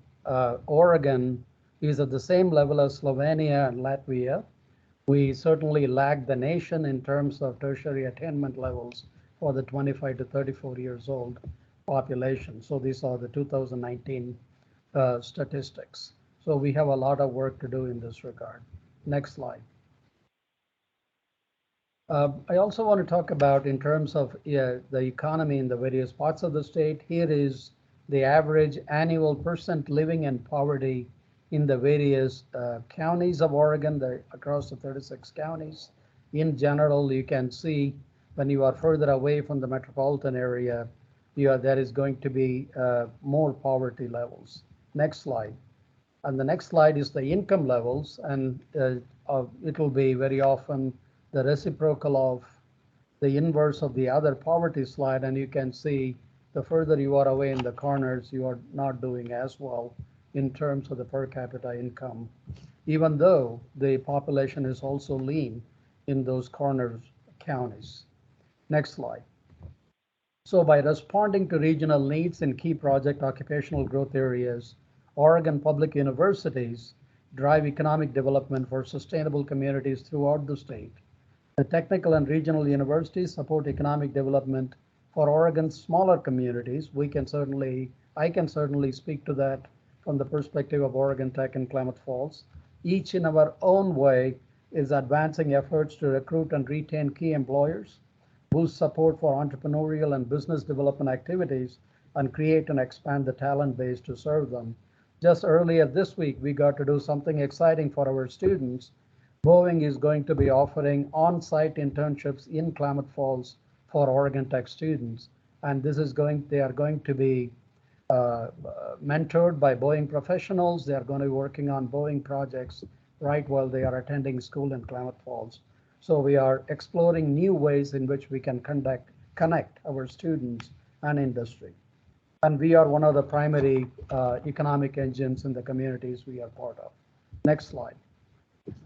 Oregon is at the same level as Slovenia and Latvia. We certainly lag the nation in terms of tertiary attainment levels for the 25 to 34 years old population. So these are the 2019 statistics. So we have a lot of work to do in this regard. Next slide. I also want to talk about in terms of the economy in the various parts of the state. Here is the average annual percent living in poverty in the various counties of Oregon, across the 36 counties. In general, you can see when you are further away from the metropolitan area, there is going to be more poverty levels. Next slide. And the next slide is the income levels, and it will be very often the reciprocal of the inverse of the other poverty slide, and you can see the further you are away in the corners, you are not doing as well in terms of the per capita income, even though the population is also lean in those corner counties. Next slide. So by responding to regional needs in key project occupational growth areas, Oregon public universities drive economic development for sustainable communities throughout the state. The technical and regional universities support economic development for Oregon's smaller communities. I can certainly speak to that from the perspective of Oregon Tech and Klamath Falls. Each in our own way is advancing efforts to recruit and retain key employers, boost support for entrepreneurial and business development activities, and create and expand the talent base to serve them. Just earlier this week, we got to do something exciting for our students. Boeing is going to be offering on-site internships in Klamath Falls for Oregon Tech students. And they are going to be mentored by Boeing professionals. They are going to be working on Boeing projects right while they are attending school in Klamath Falls. So we are exploring new ways in which we can connect our students and industry. And we are one of the primary economic engines in the communities we are part of. Next slide.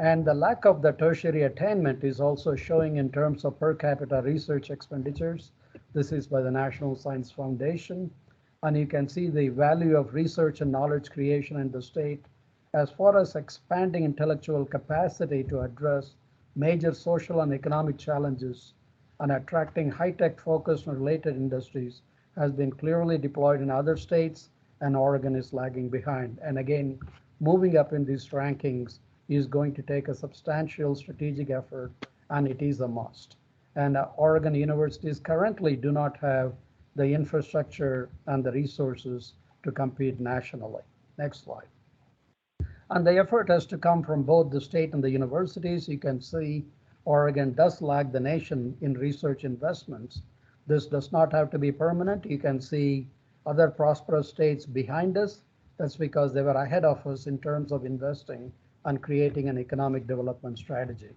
And the lack of the tertiary attainment is also showing in terms of per capita research expenditures. This is by the National Science Foundation. And you can see the value of research and knowledge creation in the state As far as expanding intellectual capacity to address major social and economic challenges and attracting high-tech focused and related industries has been clearly deployed in other states, and Oregon is lagging behind. And again, moving up in these rankings is going to take a substantial strategic effort, and it is a must. And Oregon universities currently do not have the infrastructure and the resources to compete nationally. Next slide. And the effort has to come from both the state and the universities. You can see Oregon does lag the nation in research investments. This does not have to be permanent. You can see other prosperous states behind us. That's because they were ahead of us in terms of investing and creating an economic development strategy.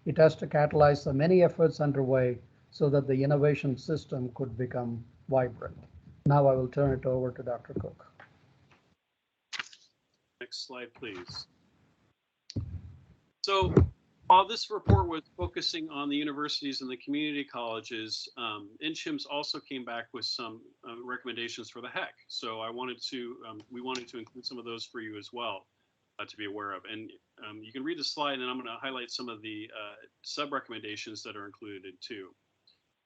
It has to catalyze the many efforts underway so that the innovation system could become vibrant. Now I will turn it over to Dr. Cook. Next slide, please. So while this report was focusing on the universities and the community colleges, NCHIMS also came back with some recommendations for the HECC. So we wanted to include some of those for you as well to be aware of. And you can read the slide, and I'm going to highlight some of the sub-recommendations that are included too.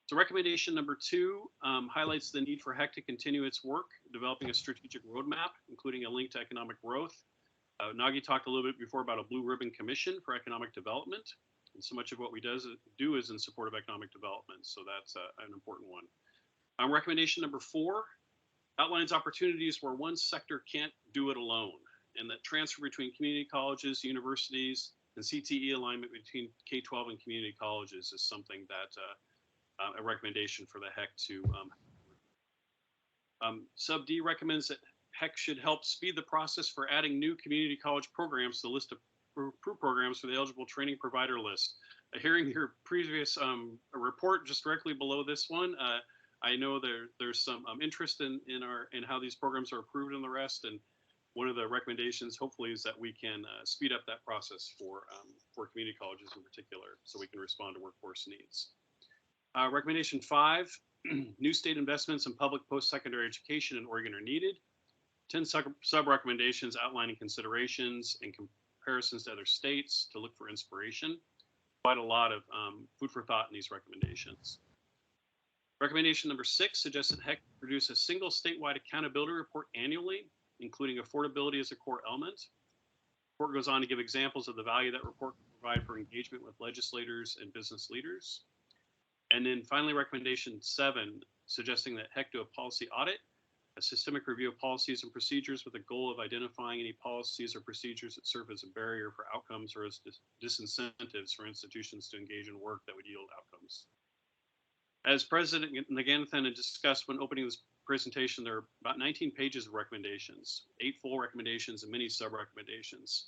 So recommendation number 2 highlights the need for HECC to continue its work, developing a strategic roadmap, including a link to economic growth. Nagi talked a little bit before about a blue ribbon commission for economic development. And so much of what we do is in support of economic development. So that's an important one. Recommendation number 4 outlines opportunities where one sector can't do it alone, and that transfer between community colleges, universities, and CTE alignment between K-12 and community colleges is something that a recommendation for the HECC to Sub D recommends that HECC should help speed the process for adding new community college programs to the list of approved programs for the eligible training provider list. Hearing your previous report just directly below this one, I know there's some interest in how these programs are approved and the rest. And one of the recommendations, hopefully, is that we can speed up that process for community colleges in particular, so we can respond to workforce needs. Recommendation 5, new state investments in public post-secondary education in Oregon are needed. 10 sub-recommendations outlining considerations and comparisons to other states to look for inspiration. Quite a lot of food for thought in these recommendations. Recommendation number 6 suggests that HECC produce a single statewide accountability report annually, including affordability as a core element. The report goes on to give examples of the value that report can provide for engagement with legislators and business leaders. And then finally, recommendation 7, suggesting that HECC do a policy audit, a systemic review of policies and procedures with the goal of identifying any policies or procedures that serve as a barrier for outcomes or as disincentives for institutions to engage in work that would yield outcomes. As President Naganathan had discussed when opening this presentation, there are about 19 pages of recommendations, 8 full recommendations and many sub-recommendations.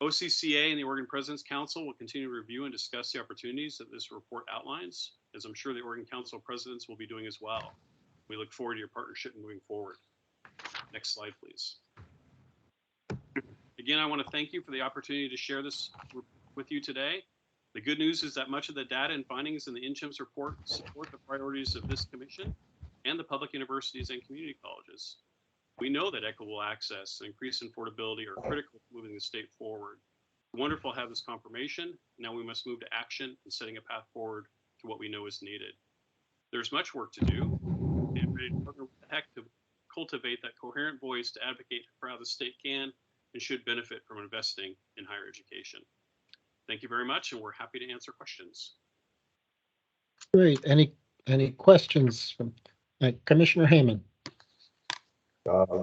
OCCA and the Oregon President's Council will continue to review and discuss the opportunities that this report outlines, as I'm sure the Oregon Council of Presidents will be doing as well. We look forward to your partnership moving forward. Next slide, please. Again, I want to thank you for the opportunity to share this with you today. The good news is that much of the data and findings in the NCHIMS report support the priorities of this commission and the public universities and community colleges. We know that equitable access and increased affordability are critical to moving the state forward. It's wonderful to have this confirmation. Now we must move to action and setting a path forward to what we know is needed. There's much work to do. And ready to partner with the HECC to cultivate that coherent voice to advocate for how the state can and should benefit from investing in higher education. Thank you very much, and we're happy to answer questions. Great. Any questions from Commissioner Hayman?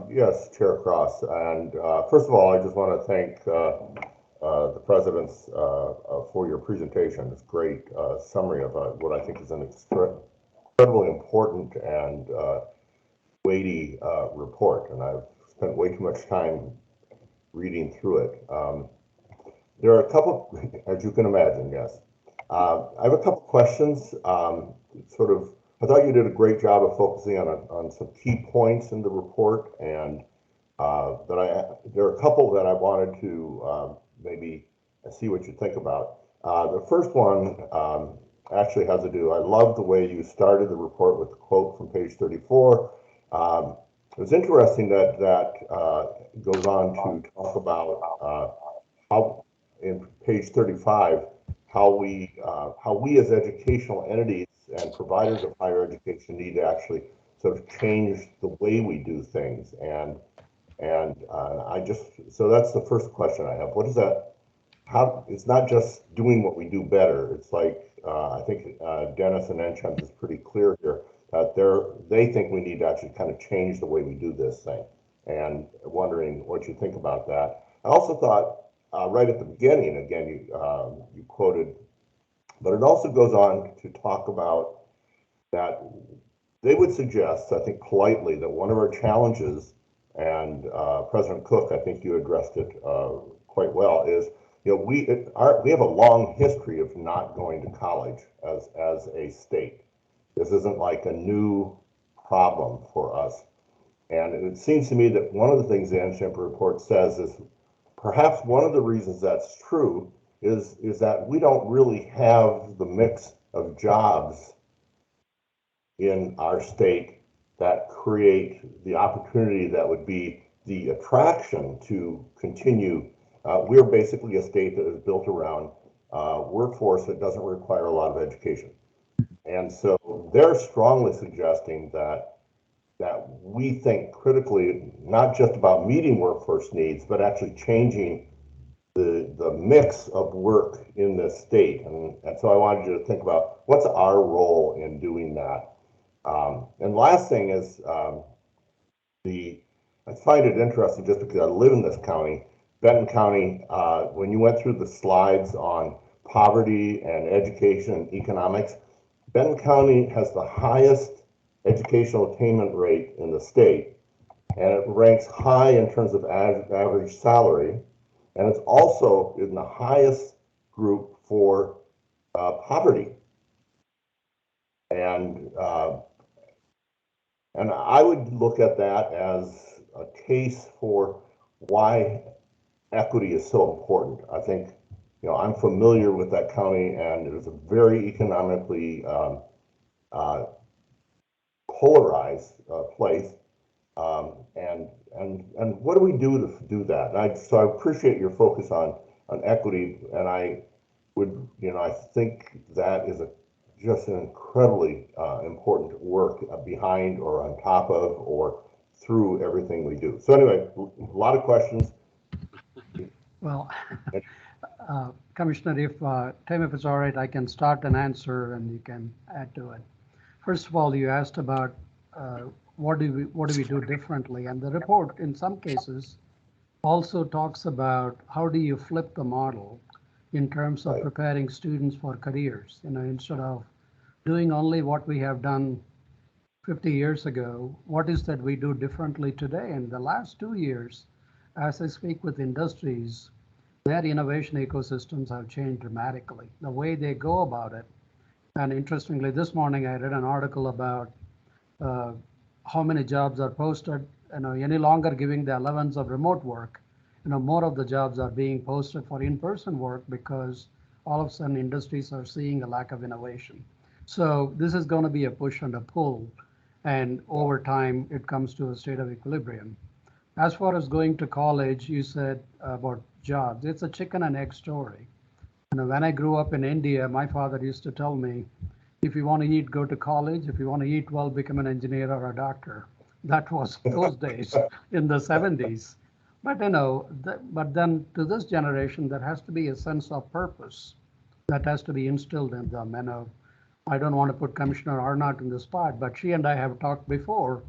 Yes, Chair Cross. And first of all, I just want to thank the presidents for your presentation. It's a great summary of what I think is an incredibly important and weighty report. And I've spent way too much time reading through it. There are a couple, as you can imagine, yes. I have a couple questions. I thought you did a great job of focusing on some key points in the report, and there are a couple that I wanted to maybe see what you think about. The first one actually has to do, I love the way you started the report with the quote from page 34. it's interesting that goes on to talk about how, in page 35, how we as educational entities and providers of higher education need to actually sort of change the way we do things. And so that's the first question I have. What is that? How, it's not just doing what we do better. It's like, I think Dennis and Enchant is pretty clear here that they think we need to actually kind of change the way we do this thing, and wondering what you think about that. I also thought right at the beginning, again, you quoted, but it also goes on to talk about that they would suggest, I think politely, that one of our challenges, and President Cook, I think you addressed it quite well, is we have a long history of not going to college as a state. This isn't like a new problem for us. And it seems to me that one of the things the NCHEMP report says is perhaps one of the reasons that's true is that we don't really have the mix of jobs in our state that create the opportunity that would be the attraction to continue. We're basically a state that is built around workforce that doesn't require a lot of education. And so they're strongly suggesting that we think critically, not just about meeting workforce needs, but actually changing the mix of work in this state. And so I wanted you to think about what's our role in doing that. And last thing is I find it interesting just because I live in this county, Benton County, when you went through the slides on poverty and education and economics, Benton County has the highest educational attainment rate in the state, and it ranks high in terms of average salary, and it's also in the highest group for poverty. And I would look at that as a case for why equity is so important. I think, I'm familiar with that county, and it is a very economically polarized place. And what do we do to do that? So I appreciate your focus on equity, and I would, I think that is just an incredibly important work behind or on top of or through everything we do. So anyway, a lot of questions. Well, Commissioner, Tim, if it's all right, I can start and answer and you can add to it. First of all, you asked about what do we do differently? And the report, in some cases, also talks about how do you flip the model in terms of preparing students for careers. Instead of doing only what we have done 50 years ago, what is that we do differently today? In the last 2 years, as I speak with industries, their innovation ecosystems have changed dramatically, the way they go about it. And interestingly, this morning I read an article about how many jobs are posted, any longer giving the allowance of remote work. More of the jobs are being posted for in-person work because all of a sudden industries are seeing a lack of innovation. So this is going to be a push and a pull, and over time it comes to a state of equilibrium. As far as going to college, you said about jobs. It's a chicken and egg story. When I grew up in India, my father used to tell me, if you want to eat, go to college. If you want to eat well, become an engineer or a doctor. That was those days in the 70s. But but then to this generation, there has to be a sense of purpose that has to be instilled in them. I don't want to put Commissioner Arnott in the spot, but she and I have talked before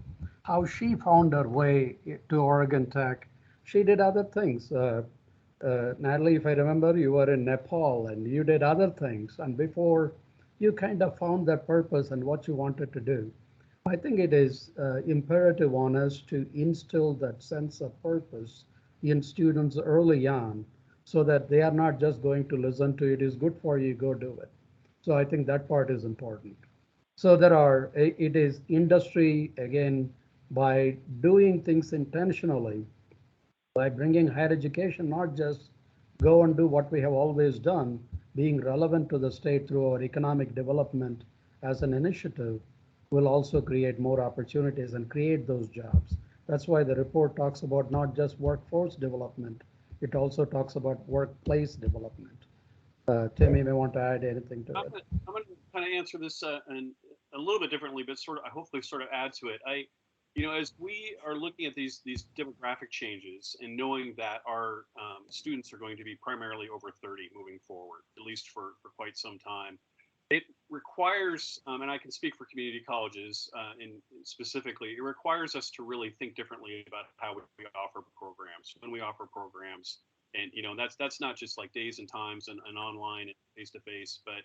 how she found her way to Oregon Tech. She did other things. Natalie, if I remember, you were in Nepal and you did other things. And before you kind of found that purpose and what you wanted to do. I think it is imperative on us to instill that sense of purpose in students early on so that they are not just going to listen to it is good for you, go do it. So I think that part is important. So it is industry, again, by doing things intentionally, by bringing higher education, not just go and do what we have always done, being relevant to the state through our economic development as an initiative will also create more opportunities and create those jobs. That's why the report talks about not just workforce development, it also talks about workplace development. Tim, you may want to add anything to it. I'm going to kind of answer this and a little bit differently, but sort of, I hopefully sort of add to it. As we are looking at these demographic changes and knowing that our students are going to be primarily over 30 moving forward, at least for quite some time, it requires, and I can speak for community colleges specifically, it requires us to really think differently about how we offer programs, when we offer programs. And, that's not just like days and times and online and face-to-face, but,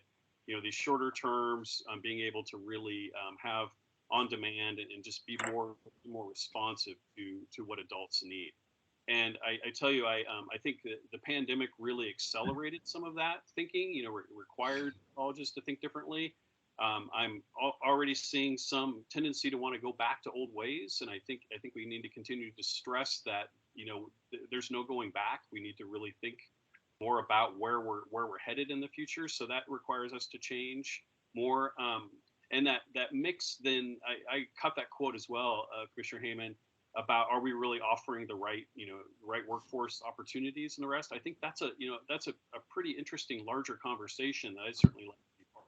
these shorter terms, being able to really have on demand and just be more responsive to what adults need. And I tell you, I think that the pandemic really accelerated some of that thinking, required colleges to think differently. I'm already seeing some tendency to want to go back to old ways. And I think we need to continue to stress that, there's no going back. We need to really think more about where we're headed in the future. So that requires us to change more. And that mix, then I caught that quote as well, Commissioner Heyman, about are we really offering the right workforce opportunities and the rest. I think that's a pretty interesting larger conversation that I certainly like to be part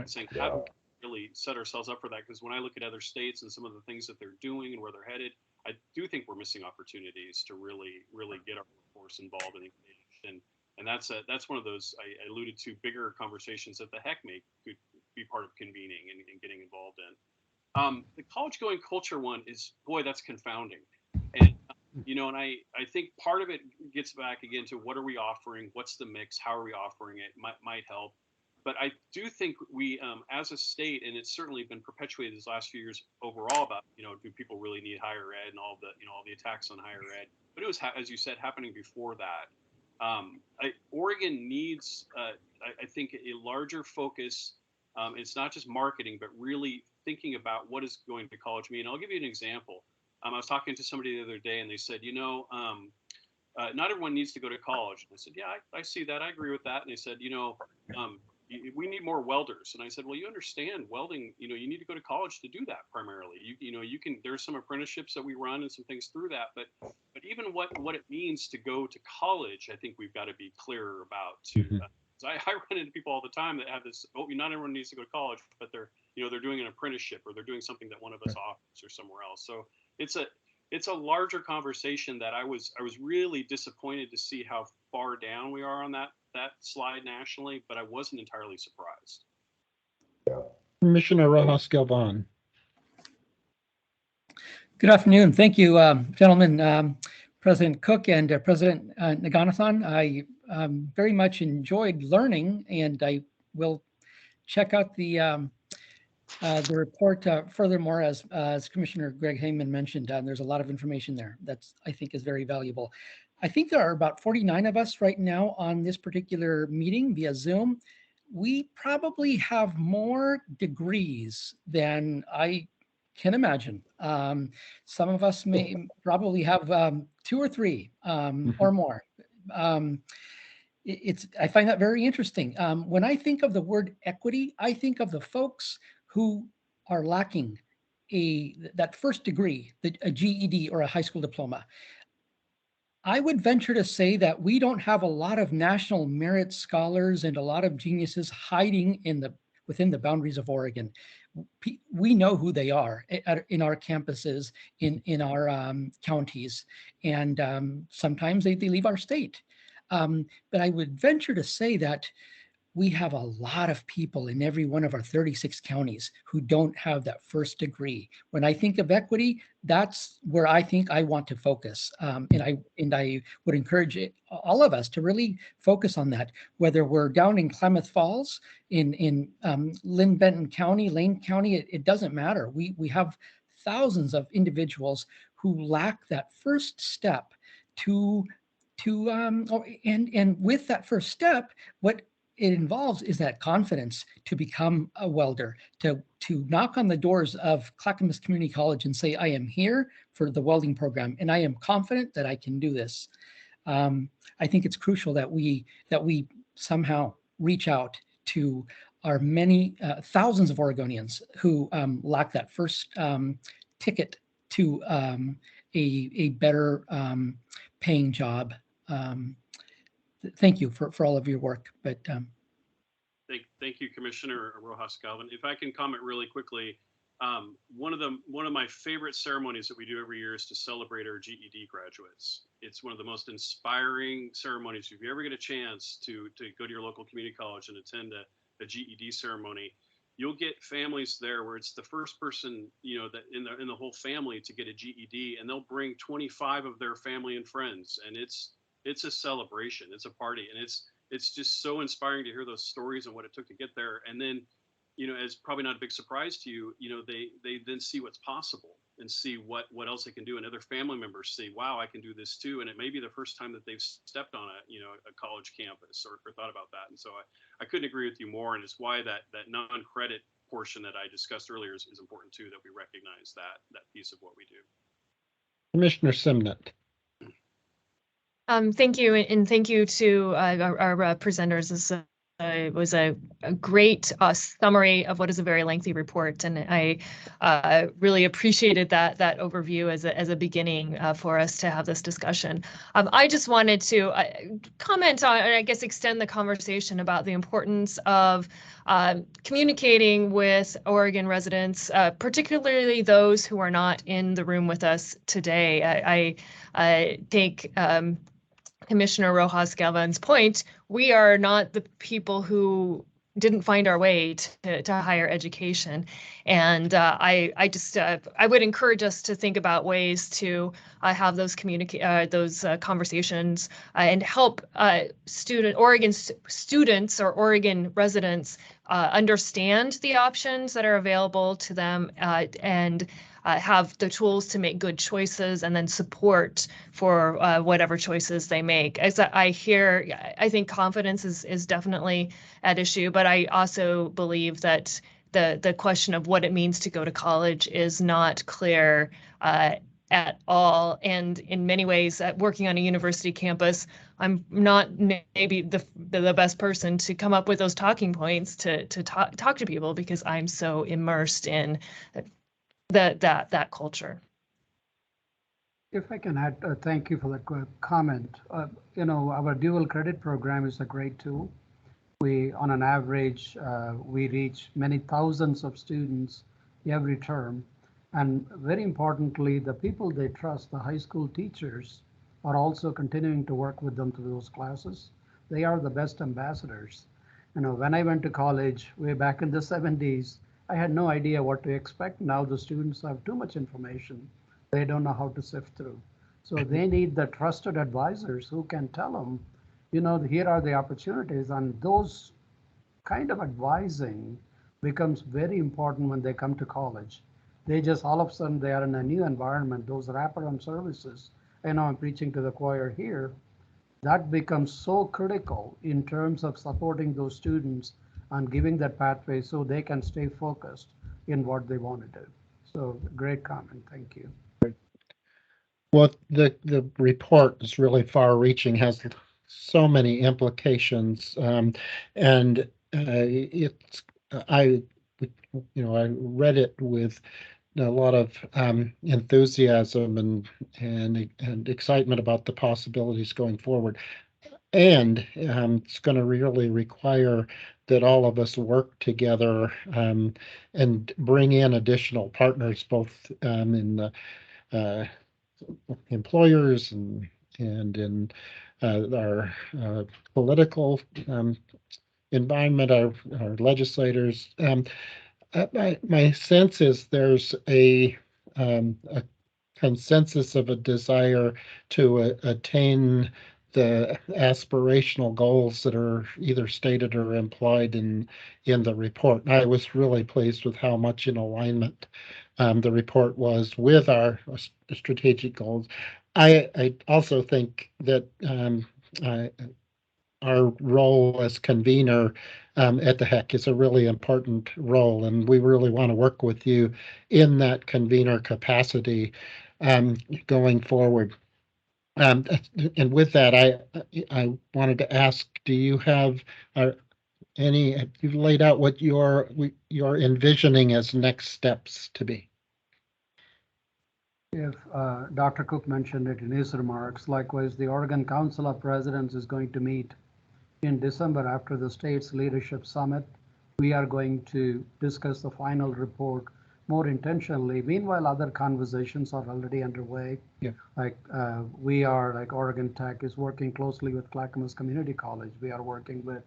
of. Saying how do we really set ourselves up for that? Because when I look at other states and some of the things that they're doing and where they're headed, I do think we're missing opportunities to really get our workforce involved and engaged. And that's one of those I alluded to bigger conversations that the HECC could be part of convening and getting involved in. The college going culture one is, boy, that's confounding. And, and I think part of it gets back again to what are we offering? What's the mix? How are we offering it? Might help. But I do think we, as a state, and it's certainly been perpetuated these last few years overall about, do people really need higher ed and all the attacks on higher ed? But it was, as you said, happening before that. Oregon needs, I think, a larger focus. It's not just marketing, but really thinking about what is going to college mean. I'll give you an example. I was talking to somebody the other day, and they said, not everyone needs to go to college. And I said, yeah, I see that. I agree with that. And they said, we need more welders. And I said, well, you understand welding, you need to go to college to do that primarily. You can, there's some apprenticeships that we run and some things through that, but even what it means to go to college, I think we've got to be clearer about too. I run into people all the time that have this, not everyone needs to go to college, but they're doing an apprenticeship or they're doing something that one of us offers or somewhere else. So it's a larger conversation that I was really disappointed to see how far down we are on that slide nationally, but I wasn't entirely surprised. Commissioner Rojas Galvan. Good afternoon. Thank you, gentlemen, President Cook and President Naganathan. I very much enjoyed learning, and I will check out the report furthermore, as Commissioner Greg Heyman mentioned. There's a lot of information there that's, I think, is very valuable. I think there are about 49 of us right now on this particular meeting via Zoom. We probably have more degrees than I can imagine. Some of us may probably have 2 or 3 or more. I find that very interesting. When I think of the word equity, I think of the folks who are lacking that first degree, a GED or a high school diploma. I would venture to say that we don't have a lot of national merit scholars and a lot of geniuses hiding within the boundaries of Oregon. We know who they are in our campuses, in our counties, and sometimes they leave our state. But I would venture to say that we have a lot of people in every one of our 36 counties who don't have that first degree. When I think of equity, that's where I think I want to focus. And I would encourage all of us to really focus on that, whether we're down in Klamath Falls, in Linn-Benton County, Lane County, it doesn't matter. We have thousands of individuals who lack that first step and with that first step, what it involves is that confidence to become a welder, to knock on the doors of Clackamas Community College and say, I am here for the welding program, and I am confident that I can do this. I think it's crucial that we somehow reach out to our many thousands of Oregonians who lack that first ticket to a better paying job. Thank you for all of your work. But Thank you, Commissioner Rojas Galvin. If I can comment really quickly, one of my favorite ceremonies that we do every year is to celebrate our GED graduates. It's one of the most inspiring ceremonies. If you ever get a chance to go to your local community college and attend a GED ceremony, you'll get families there where it's the first person, that in the whole family to get a GED, and they'll bring 25 of their family and friends, and it's a celebration, it's a party, and it's just so inspiring to hear those stories and what it took to get there. And then, it's probably not a big surprise to you, they then see what's possible and see what else they can do. And other family members see, wow, I can do this too. And it may be the first time that they've stepped on a college campus or thought about that. And so I couldn't agree with you more. And it's why that non-credit portion that I discussed earlier is important too, that we recognize that piece of what we do. Commissioner Simnett. Thank you, and thank you to our presenters. This was a great summary of what is a very lengthy report, and I really appreciated that overview as a beginning for us to have this discussion. I just wanted to comment on, and I guess extend the conversation about the importance of communicating with Oregon residents, particularly those who are not in the room with us today. I think Commissioner Rojas Galvin's point, we are not the people who didn't find our way to higher education. And I would encourage us to think about ways to have those conversations and help Oregon students or Oregon residents understand the options that are available to them and have the tools to make good choices, and then support for whatever choices they make. As I think confidence is definitely at issue, but I also believe that the question of what it means to go to college is not clear at all. And in many ways, working on a university campus, I'm not maybe the best person to come up with those talking points to talk to people, because I'm so immersed in that culture. If I can add, thank you for that comment. Our dual credit program is a great tool. We, on an average, we reach many thousands of students every term. And very importantly, the people they trust, the high school teachers, are also continuing to work with them through those classes. They are the best ambassadors. When I went to college way back in the 70s, I had no idea what to expect. Now the students have too much information. They don't know how to sift through. So they need the trusted advisors who can tell them, here are the opportunities. And those kind of advising becomes very important when they come to college. They just, all of a sudden, they are in a new environment. Those wraparound services, I know I'm preaching to the choir here, that becomes so critical in terms of supporting those students and giving that pathway so they can stay focused in what they want to do. So great comment. Thank you. Well, the report is really far-reaching, has so many implications, and it's I read it with a lot of enthusiasm and excitement about the possibilities going forward. And it's going to really require that all of us work together and bring in additional partners, both in the employers and in our political environment, our legislators. My sense is there's a consensus of a desire to attain the aspirational goals that are either stated or implied in the report. And I was really pleased with how much in alignment the report was with our strategic goals. I also think that our role as convener at the HECC is a really important role, and we really want to work with you in that convener capacity going forward. And with that, I wanted to ask, do you have you've laid out what you're envisioning as next steps to be? If Dr. Cook mentioned it in his remarks, likewise, the Oregon Council of Presidents is going to meet in December after the state's leadership summit. We are going to discuss the final report more intentionally. Meanwhile, other conversations are already underway. Yeah. Like we are, like Oregon Tech is working closely with Clackamas Community College. We are working with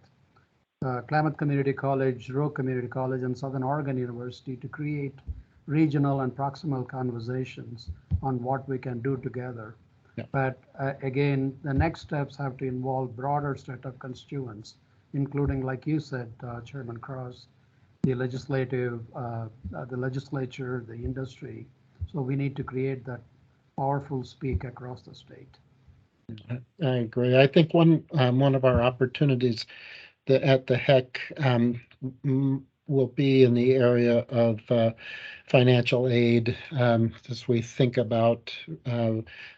Klamath Community College, Rowe Community College, and Southern Oregon University to create regional and proximal conversations on what we can do together. Yeah. But again, the next steps have to involve broader set of constituents, including, like you said, Chairman Cross, the legislature, the industry. So we need to create that powerful speak across the state. I agree. I think one of our opportunities at the HECC will be in the area of financial aid as we think about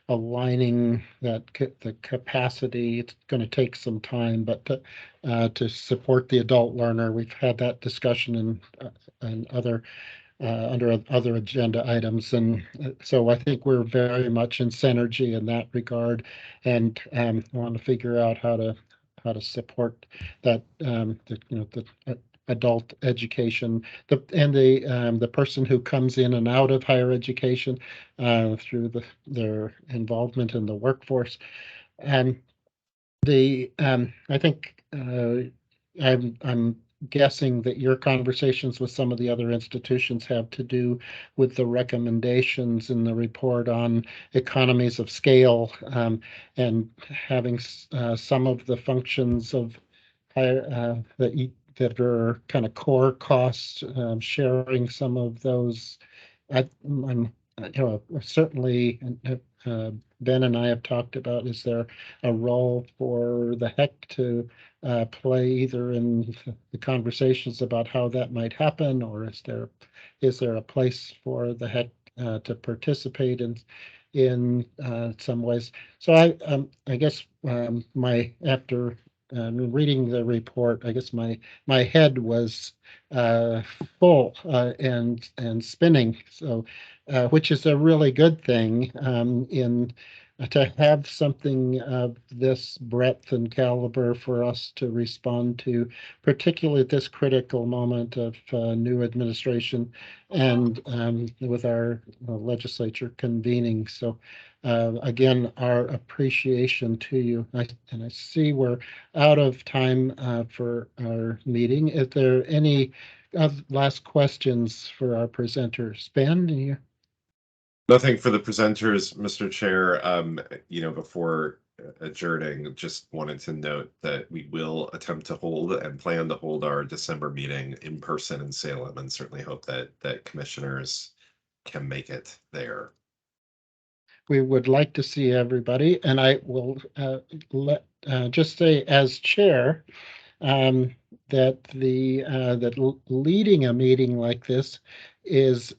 aligning the capacity. It's going to take some time, but to support the adult learner, we've had that discussion in other under other agenda items. And so I think we're very much in synergy in that regard, and want to figure out how to support that, the adult education, the person who comes in and out of higher education through their involvement in the workforce. And I think I'm guessing that your conversations with some of the other institutions have to do with the recommendations in the report on economies of scale, and having some of the functions of higher that are kind of core costs, sharing some of those. I'm certainly Ben and I have talked about, is there a role for the HECC to play either in the conversations about how that might happen, or is there a place for the HECC to participate in some ways? So I guess after reading the report, I guess my head was full and spinning. So, which is a really good thing to have something of this breadth and caliber for us to respond to, particularly at this critical moment of new administration and with our legislature convening. So again, our appreciation to you. And I see we're out of time for our meeting. Is there any last questions for our presenters? Ben? Nothing for the presenters, Mr. Chair. Before adjourning, just wanted to note that we will attempt to hold and plan to hold our December meeting in person in Salem, and certainly hope that commissioners can make it there. We would like to see everybody, and I will just say as chair that leading a meeting like this is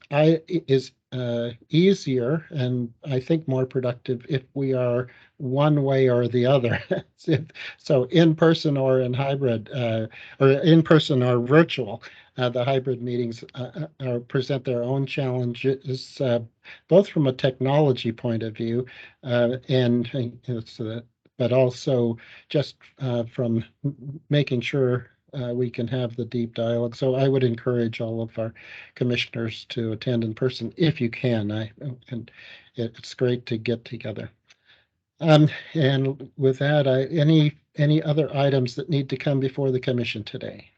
easier and I think more productive if we are one way or the other. So in person or in hybrid, or in person or virtual. The hybrid meetings present their own challenges, both from a technology point of view, but also just from making sure we can have the deep dialogue. So I would encourage all of our commissioners to attend in person if you can. And it's great to get together. And with that, any other items that need to come before the commission today?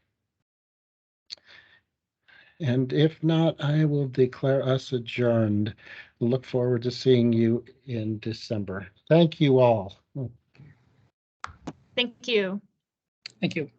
And if not, I will declare us adjourned. Look forward to seeing you in December. Thank you all. Thank you. Thank you.